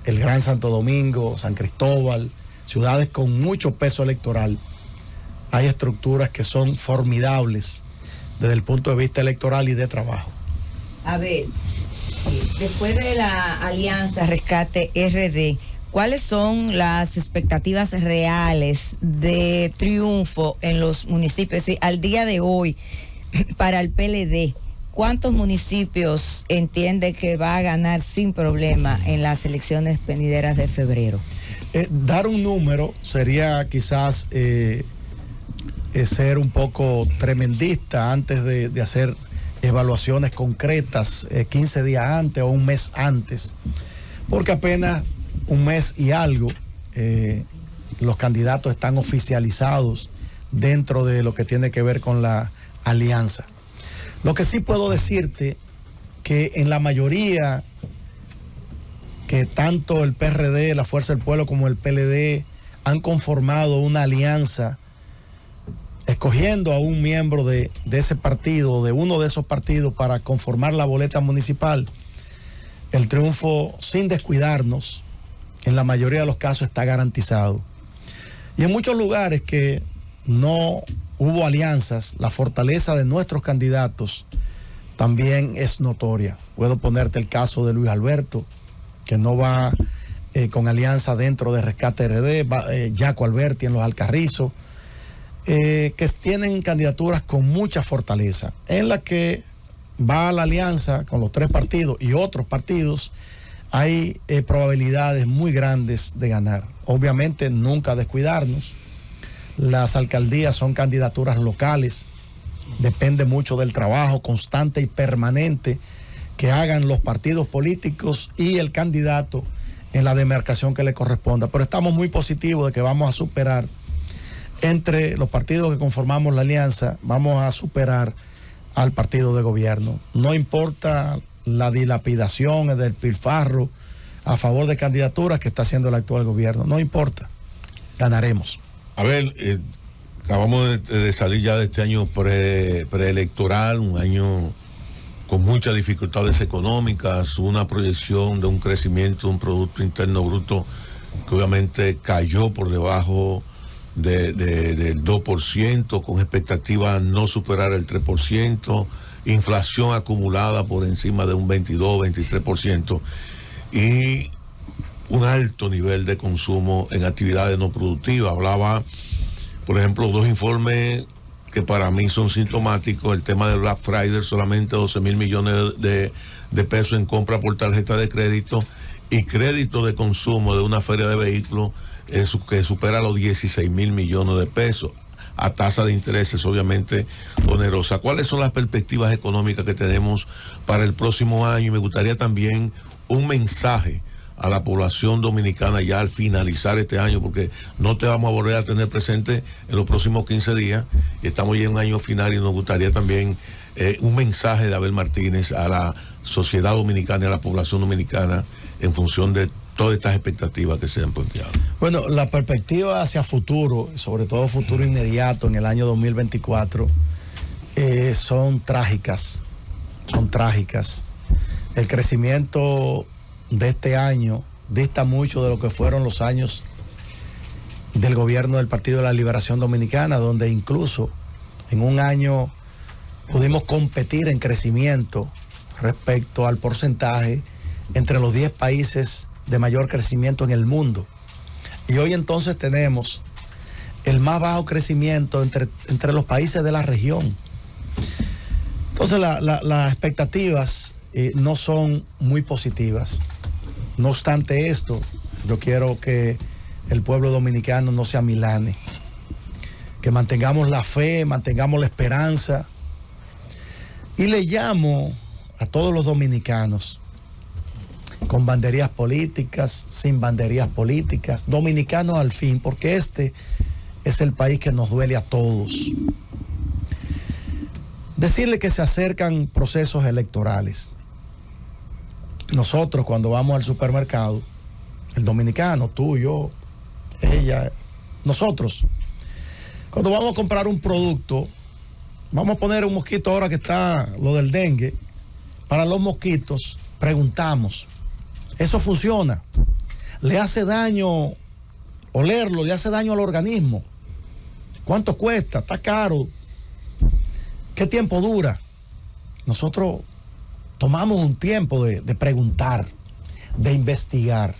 el Gran Santo Domingo, San Cristóbal, ciudades con mucho peso electoral. Hay estructuras que son formidables desde el punto de vista electoral y de trabajo. A ver, después de la alianza Rescate RD, ¿cuáles son las expectativas reales de triunfo en los municipios? Sí, al día de hoy, para el PLD, ¿cuántos municipios entiende que va a ganar sin problema en las elecciones venideras de febrero? Dar un número sería quizás ser un poco tremendista antes de hacer evaluaciones concretas 15 días antes o un mes antes, porque apenas un mes y algo los candidatos están oficializados dentro de lo que tiene que ver con la alianza. Lo que sí puedo decirte que en la mayoría que tanto el PRD, la Fuerza del Pueblo, como el PLD han conformado una alianza escogiendo a un miembro de ese partido, de uno de esos partidos, para conformar la boleta municipal. El triunfo, sin descuidarnos, en la mayoría de los casos está garantizado. Y en muchos lugares que no hubo alianzas, la fortaleza de nuestros candidatos también es notoria. Puedo ponerte el caso de Luis Alberto, que no va con alianza dentro de Rescate RD, Jaco Alberti en Los Alcarrizos, que tienen candidaturas con mucha fortaleza, en la que va a la alianza con los tres partidos y otros partidos, hay probabilidades muy grandes de ganar. Obviamente nunca descuidarnos. Las alcaldías son candidaturas locales, depende mucho del trabajo constante y permanente que hagan los partidos políticos y el candidato en la demarcación que le corresponda. Pero estamos muy positivos de que vamos a superar, entre los partidos que conformamos la alianza, vamos a superar al partido de gobierno. No importa la dilapidación, el despilfarro a favor de candidaturas que está haciendo el actual gobierno, no importa, ganaremos. A ver, acabamos de salir ya de este año preelectoral, un año con muchas dificultades económicas, una proyección de un crecimiento de un Producto Interno Bruto que obviamente cayó por debajo del 2%, con expectativa no superar el 3%, inflación acumulada por encima de un 22-23% y un alto nivel de consumo en actividades no productivas. Hablaba, por ejemplo, dos informes que para mí son sintomáticos: el tema del Black Friday, solamente 12,000 millones de pesos en compra por tarjeta de crédito, y crédito de consumo de una feria de vehículos que supera los 16,000 millones de pesos, a tasa de intereses obviamente onerosa. ¿Cuáles son las perspectivas económicas que tenemos para el próximo año? Y me gustaría también un mensaje a la población dominicana ya al finalizar este año, porque no te vamos a volver a tener presente en los próximos 15 días, y estamos ya en un año final, y nos gustaría también un mensaje de Abel Martínez a la sociedad dominicana y a la población dominicana en función de todas estas expectativas que se han planteado. Bueno, la perspectiva hacia futuro, sobre todo futuro inmediato en el año 2024, son trágicas. El crecimiento de este año dista mucho de lo que fueron los años del gobierno del Partido de la Liberación Dominicana, donde incluso en un año pudimos competir en crecimiento respecto al porcentaje entre los 10 países de mayor crecimiento en el mundo. Y hoy entonces tenemos el más bajo crecimiento entre los países de la región. Entonces las expectativas no son muy positivas. No obstante esto, yo quiero que el pueblo dominicano no se amilane, que mantengamos la fe, mantengamos la esperanza. Y le llamo a todos los dominicanos, con banderías políticas, sin banderías políticas, dominicanos al fin, porque este es el país que nos duele a todos. Decirle que se acercan procesos electorales. Nosotros cuando vamos al supermercado, el dominicano, tú, yo, ella, nosotros, cuando vamos a comprar un producto, vamos a poner un mosquito ahora que está lo del dengue, para los mosquitos preguntamos, ¿eso funciona? ¿Le hace daño olerlo? ¿Le hace daño al organismo? ¿Cuánto cuesta? ¿Está caro? ¿Qué tiempo dura? Nosotros tomamos un tiempo de preguntar, de investigar.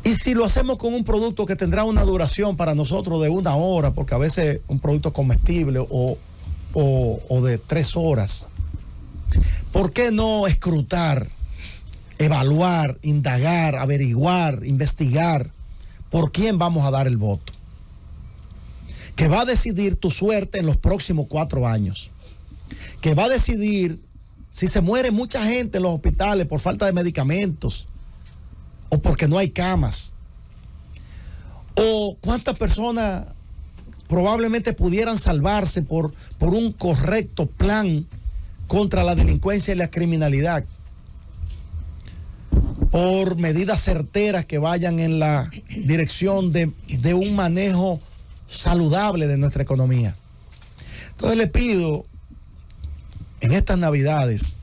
Y si lo hacemos con un producto que tendrá una duración para nosotros de 1 hora, porque a veces un producto comestible o de 3 horas, ¿por qué no escrutar, evaluar, indagar, averiguar, investigar por quién vamos a dar el voto? Que va a decidir tu suerte en los próximos 4 años. Que va a decidir si se muere mucha gente en los hospitales por falta de medicamentos o porque no hay camas. O cuántas personas probablemente pudieran salvarse por un correcto plan contra la delincuencia y la criminalidad. Por medidas certeras que vayan en la dirección de un manejo saludable de nuestra economía. Entonces le pido en estas Navidades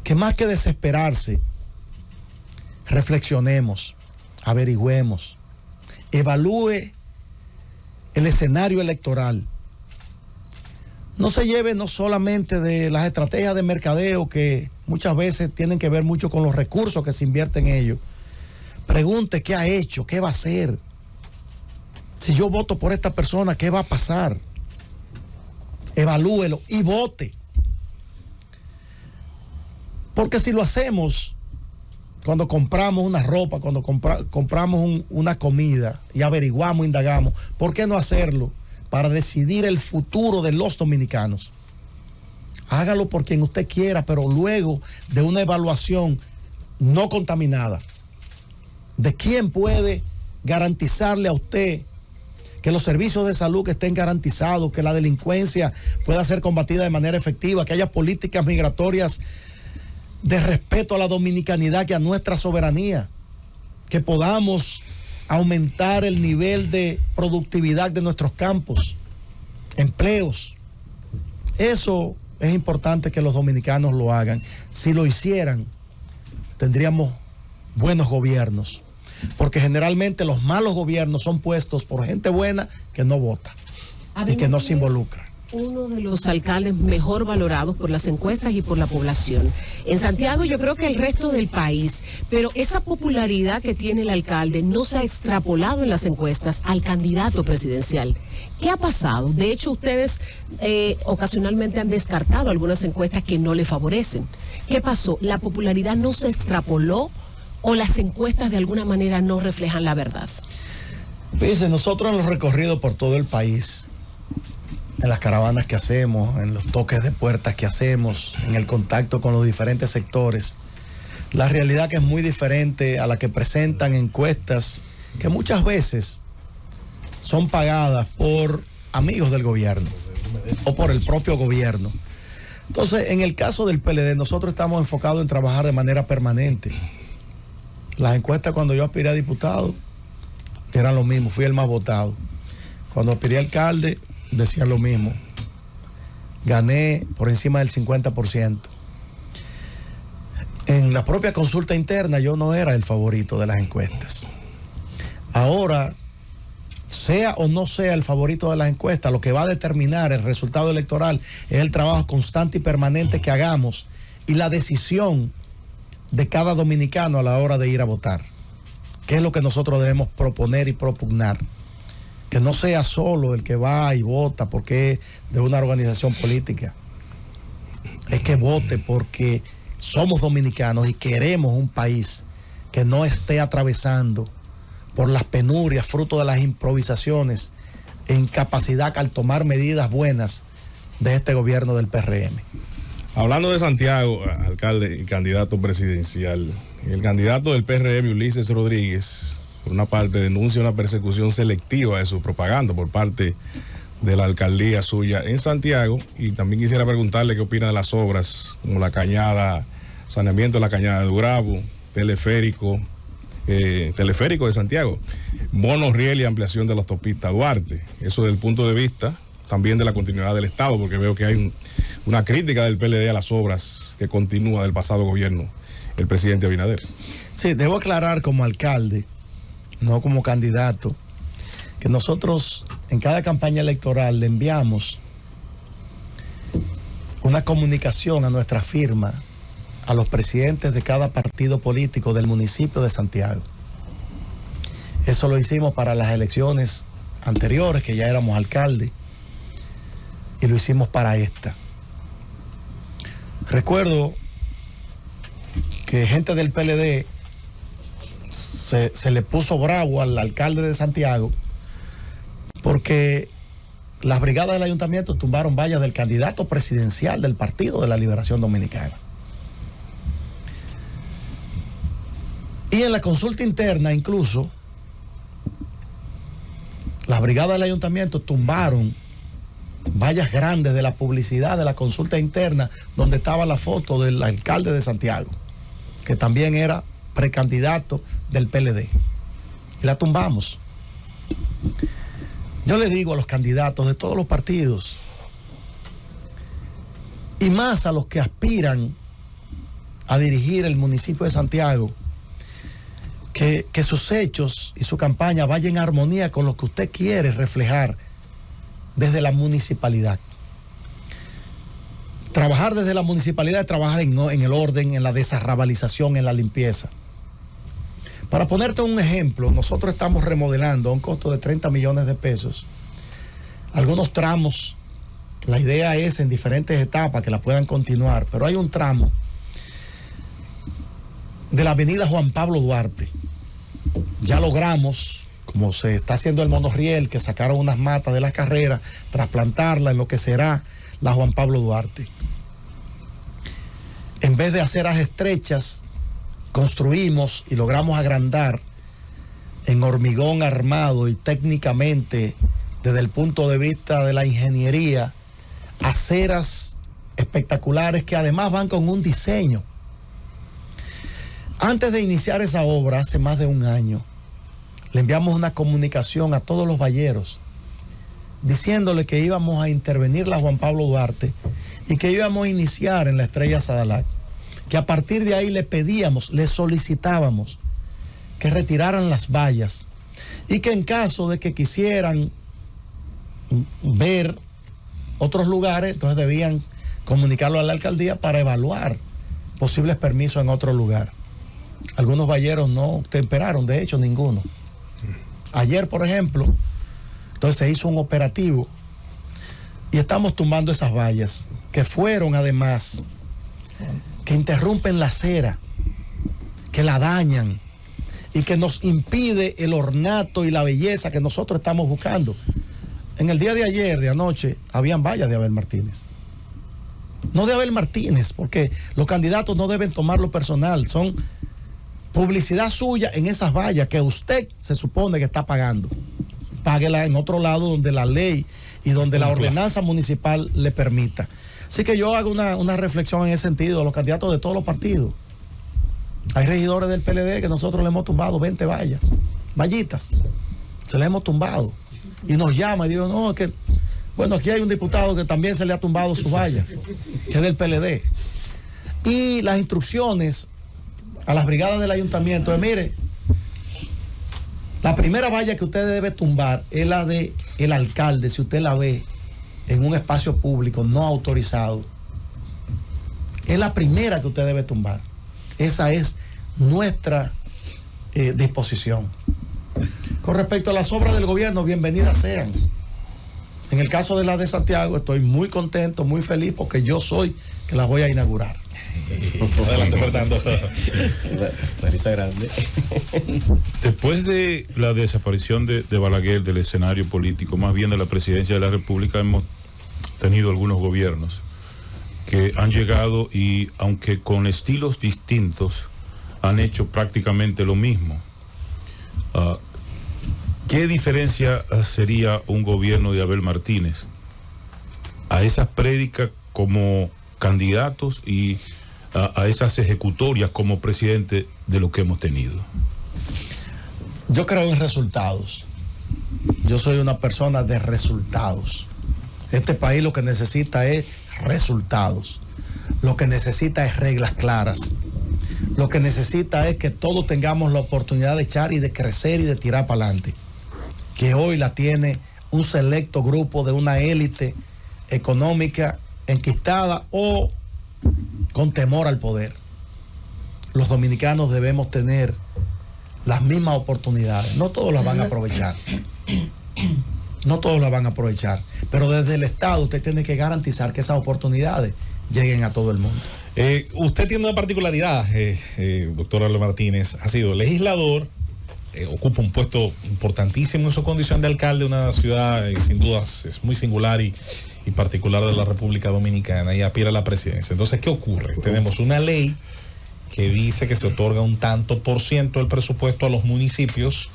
que más que desesperarse, reflexionemos, averigüemos, evalúe el escenario electoral. No se lleve no solamente de las estrategias de mercadeo que muchas veces tienen que ver mucho con los recursos que se invierten en ellos. Pregunte qué ha hecho, qué va a hacer. Si yo voto por esta persona, ¿qué va a pasar? Evalúelo y vote. Porque si lo hacemos cuando compramos una ropa, cuando compramos una comida y averiguamos, indagamos, ¿por qué no hacerlo para decidir el futuro de los dominicanos? Hágalo por quien usted quiera, pero luego de una evaluación no contaminada. ¿De quién puede garantizarle a usted que los servicios de salud que estén garantizados, que la delincuencia pueda ser combatida de manera efectiva, que haya políticas migratorias de respeto a la dominicanidad y a nuestra soberanía, que podamos aumentar el nivel de productividad de nuestros campos, empleos? Eso es importante que los dominicanos lo hagan. Si lo hicieran, tendríamos buenos gobiernos, porque generalmente los malos gobiernos son puestos por gente buena que no vota y que no se involucra. Uno de los alcaldes mejor valorados por las encuestas y por la población. En Santiago, yo creo que el resto del país, pero esa popularidad que tiene el alcalde no se ha extrapolado en las encuestas al candidato presidencial. ¿Qué ha pasado? De hecho, ustedes ocasionalmente han descartado algunas encuestas que no le favorecen. ¿Qué pasó? ¿La popularidad no se extrapoló o las encuestas de alguna manera no reflejan la verdad? Fíjense, nosotros en los recorridos por todo el país, en las caravanas que hacemos, en los toques de puertas que hacemos, en el contacto con los diferentes sectores, la realidad que es muy diferente a la que presentan encuestas que muchas veces son pagadas por amigos del gobierno o por el propio gobierno. Entonces, en el caso del PLD, nosotros estamos enfocados en trabajar de manera permanente. Las encuestas cuando yo aspiré a diputado eran lo mismo, fui el más votado. Cuando aspiré a alcalde, decían lo mismo. Gané por encima del 50%. En la propia consulta interna yo no era el favorito de las encuestas. Ahora, sea o no sea el favorito de las encuestas, lo que va a determinar el resultado electoral es el trabajo constante y permanente que hagamos y la decisión de cada dominicano a la hora de ir a votar. ¿Qué es lo que nosotros debemos proponer y propugnar? que no sea solo el que va y vota porque es de una organización política, es que vote porque somos dominicanos y queremos un país que no esté atravesando por las penurias, fruto de las improvisaciones e incapacidad al tomar medidas buenas de este gobierno del PRM. Hablando de Santiago, alcalde y candidato presidencial, el candidato del PRM, Ulises Rodríguez, por una parte denuncia una persecución selectiva de su propaganda por parte de la alcaldía suya en Santiago, y también quisiera preguntarle qué opina de las obras como la cañada, saneamiento de la cañada de Gurabo, teleférico de Santiago, bono riel y ampliación de la autopista Duarte. Eso desde el punto de vista también de la continuidad del Estado, porque veo que hay una crítica del PLD a las obras que continúa del pasado gobierno el presidente Abinader. Sí, debo aclarar como alcalde, no como candidato, que nosotros en cada campaña electoral le enviamos una comunicación a nuestra firma, a los presidentes de cada partido político del municipio de Santiago. Eso lo hicimos para las elecciones anteriores, que ya éramos alcalde, y lo hicimos para esta. Recuerdo que gente del PLD se le puso bravo al alcalde de Santiago porque las brigadas del ayuntamiento tumbaron vallas del candidato presidencial del Partido de la Liberación Dominicana. Y en la consulta interna incluso, las brigadas del ayuntamiento tumbaron vallas grandes de la publicidad de la consulta interna donde estaba la foto del alcalde de Santiago, que también era precandidato del PLD. Y la tumbamos. Yo le digo a los candidatos de todos los partidos, y más a los que aspiran a dirigir el municipio de Santiago, que sus hechos y su campaña vayan en armonía con lo que usted quiere reflejar desde la municipalidad. Trabajar desde la municipalidad es trabajar en el orden, en la desarrabalización, en la limpieza. Para ponerte un ejemplo, nosotros estamos remodelando a un costo de 30 millones de pesos algunos tramos. La idea es en diferentes etapas que la puedan continuar, pero hay un tramo de la avenida Juan Pablo Duarte. Ya logramos, como se está haciendo el monorriel, que sacaron unas matas de las carreras, trasplantarla en lo que será la Juan Pablo Duarte. En vez de aceras estrechas, construimos y logramos agrandar en hormigón armado y técnicamente, desde el punto de vista de la ingeniería, aceras espectaculares que además van con un diseño. Antes de iniciar esa obra, hace más de un año, le enviamos una comunicación a todos los valleros diciéndole que íbamos a intervenir la Juan Pablo Duarte y que íbamos a iniciar en la Estrella Sadalac, que a partir de ahí le pedíamos, le solicitábamos que retiraran las vallas y que en caso de que quisieran ver otros lugares, entonces debían comunicarlo a la alcaldía para evaluar posibles permisos en otro lugar. Algunos valleros no temperaron, de hecho ninguno. Ayer, por ejemplo, entonces se hizo un operativo y estamos tumbando esas vallas que fueron además, que interrumpen la acera, que la dañan y que nos impide el ornato y la belleza que nosotros estamos buscando. En el día de ayer, de anoche, habían vallas de Abel Martínez. No de Abel Martínez, porque los candidatos no deben tomarlo personal, son publicidad suya en esas vallas que usted se supone que está pagando. Páguela en otro lado donde la ley y donde la ordenanza municipal le permita. Así que yo hago una reflexión en ese sentido a los candidatos de todos los partidos. Hay regidores del PLD que nosotros le hemos tumbado 20 vallitas, se les hemos tumbado. Y nos llama y digo, no, es que, bueno, aquí hay un diputado que también se le ha tumbado su valla, que es del PLD. Y las instrucciones a las brigadas del ayuntamiento es, mire, la primera valla que usted debe tumbar es la de el alcalde, si usted la ve en un espacio público no autorizado. Es la primera que usted debe tumbar. Esa es nuestra disposición. Con respecto a las obras del gobierno, bienvenidas sean. En el caso de la de Santiago, estoy muy contento, muy feliz, porque yo soy que las voy a inaugurar. Adelante, Fernando. La risa grande. Después de la desaparición de Balaguer del escenario político, más bien de la presidencia de la República, hemos tenido algunos gobiernos que han llegado y, aunque con estilos distintos, han hecho prácticamente lo mismo. ¿Qué diferencia sería un gobierno de Abel Martínez a esas prédicas como candidatos y a esas ejecutorias como presidente de lo que hemos tenido? Yo creo en resultados. Yo soy una persona de resultados. Este país lo que necesita es resultados. Lo que necesita es reglas claras. Lo que necesita es que todos tengamos la oportunidad de echar y de crecer y de tirar para adelante. Que hoy la tiene un selecto grupo de una élite económica enquistada o con temor al poder. Los dominicanos debemos tener las mismas oportunidades. No todos las van a aprovechar. No todos las van a aprovechar. Pero desde el Estado usted tiene que garantizar que esas oportunidades lleguen a todo el mundo. Usted tiene una particularidad, doctor Abel Martínez. Ha sido legislador, ocupa un puesto importantísimo en su condición de alcalde de una ciudad, sin dudas, es muy singular y particular de la República Dominicana, y aspira a la presidencia. Entonces, ¿qué ocurre? Tenemos una ley que dice que se otorga un tanto por ciento del presupuesto a los municipios.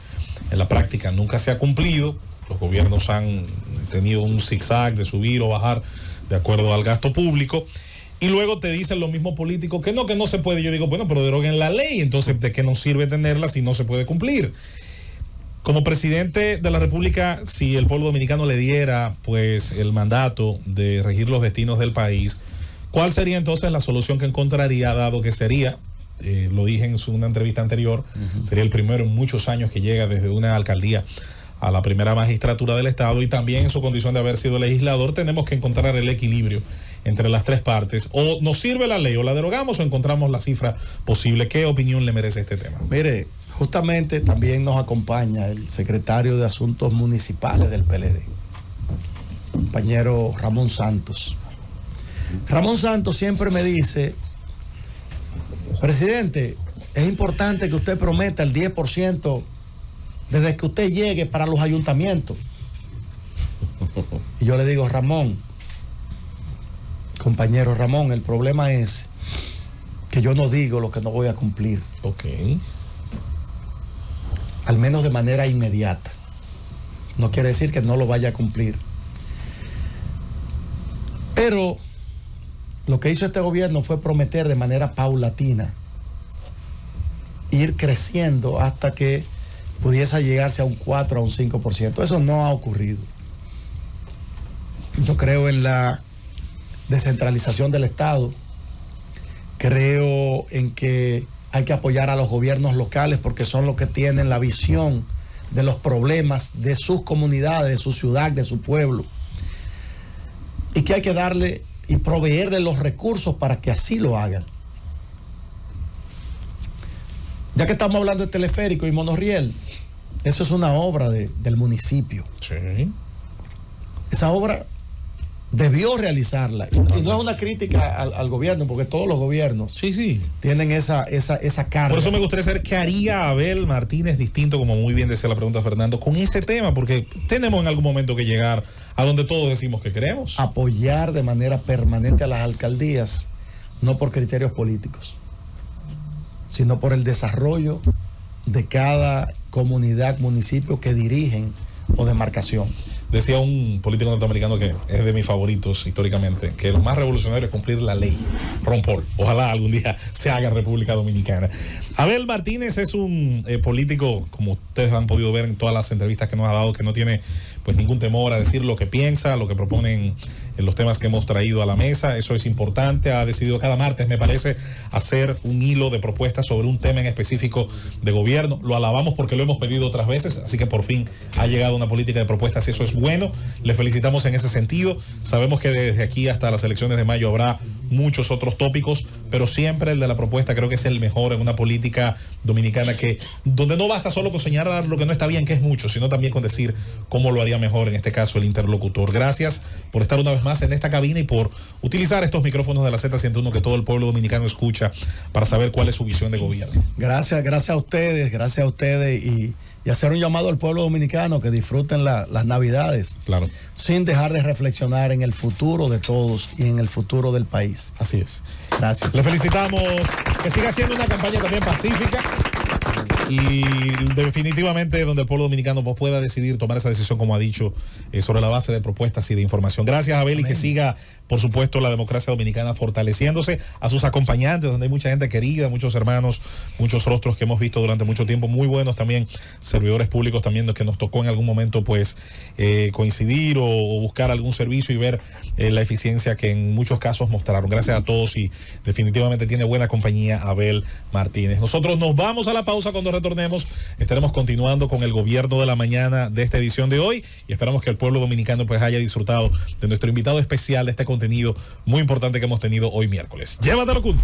En la práctica nunca se ha cumplido. Los gobiernos han tenido un zigzag de subir o bajar de acuerdo al gasto público. Y luego te dicen los mismos políticos que no se puede. Yo digo, bueno, pero deroguen la ley. Entonces, ¿de qué nos sirve tenerla si no se puede cumplir? Como presidente de la República, si el pueblo dominicano le diera pues el mandato de regir los destinos del país, ¿cuál sería entonces la solución que encontraría, dado que sería, lo dije en una entrevista anterior, sería el primero en muchos años que llega desde una alcaldía a la primera magistratura del Estado, y también en su condición de haber sido legislador, tenemos que encontrar el equilibrio entre las tres partes? O nos sirve la ley, o la derogamos, o encontramos la cifra posible. ¿Qué opinión le merece este tema? Mire, justamente también nos acompaña el secretario de Asuntos Municipales del PLD, compañero Ramón Santos. Ramón Santos siempre me dice: presidente, es importante que usted prometa el 10% desde que usted llegue para los ayuntamientos. Y yo le digo: Ramón, compañero Ramón, el problema es que yo no digo lo que no voy a cumplir. Ok. Al menos de manera inmediata. No quiere decir que no lo vaya a cumplir. Pero lo que hizo este gobierno fue prometer de manera paulatina ir creciendo hasta que pudiese llegarse a un 4 a un 5%. Eso no ha ocurrido. Yo creo en la descentralización del Estado. Creo en que hay que apoyar a los gobiernos locales porque son los que tienen la visión de los problemas de sus comunidades, de su ciudad, de su pueblo. Y que hay que darle y proveerle los recursos para que así lo hagan. Ya que estamos hablando de teleférico y monorriel, eso es una obra del municipio. Sí. Esa obra debió realizarla. Y no es una crítica al gobierno, porque todos los gobiernos tienen esa carga. Por eso me gustaría saber qué haría Abel Martínez distinto, como muy bien decía la pregunta Fernando, con ese tema, porque tenemos en algún momento que llegar a donde todos decimos que queremos. Apoyar de manera permanente a las alcaldías, no por criterios políticos, sino por el desarrollo de cada comunidad, municipio que dirigen o demarcación. Decía un político norteamericano que es de mis favoritos históricamente, que lo más revolucionario es cumplir la ley. Ron Paul. Ojalá algún día se haga en República Dominicana. Abel Martínez es un político, como ustedes han podido ver en todas las entrevistas que nos ha dado, que no tiene pues ningún temor a decir lo que piensa, lo que proponen en los temas que hemos traído a la mesa. Eso es importante. Ha decidido cada martes, me parece, hacer un hilo de propuestas sobre un tema en específico de gobierno. Lo alabamos porque lo hemos pedido otras veces, así que por fin ha llegado una política de propuestas y eso es bueno. Le felicitamos en ese sentido. Sabemos que desde aquí hasta las elecciones de mayo habrá muchos otros tópicos, pero siempre el de la propuesta creo que es el mejor en una política dominicana, que donde no basta solo con señalar lo que no está bien, que es mucho, sino también con decir cómo lo haría mejor, en este caso el interlocutor. Gracias por estar una vez más en esta cabina y por utilizar estos micrófonos de la Z101 que todo el pueblo dominicano escucha para saber cuál es su visión de gobierno. Gracias a ustedes y hacer un llamado al pueblo dominicano que disfruten las Navidades, claro, sin dejar de reflexionar en el futuro de todos y en el futuro del país. Así es. Gracias. Le felicitamos, que siga siendo una campaña también pacífica y definitivamente donde el pueblo dominicano pueda decidir tomar esa decisión, como ha dicho, sobre la base de propuestas y de información. Gracias, Abel, y que siga, por supuesto, la democracia dominicana fortaleciéndose, a sus acompañantes, donde hay mucha gente querida, muchos hermanos, muchos rostros que hemos visto durante mucho tiempo, muy buenos también, servidores públicos también, que nos tocó en algún momento pues coincidir o buscar algún servicio y ver la eficiencia que en muchos casos mostraron. Gracias a todos y definitivamente tiene buena compañía Abel Martínez. Nosotros nos vamos a la pausa. Cuando retornemos estaremos continuando con el gobierno de la mañana de esta edición de hoy y esperamos que el pueblo dominicano pues haya disfrutado de nuestro invitado especial, de este contenido muy importante que hemos tenido hoy miércoles. Llévatelo, Kun.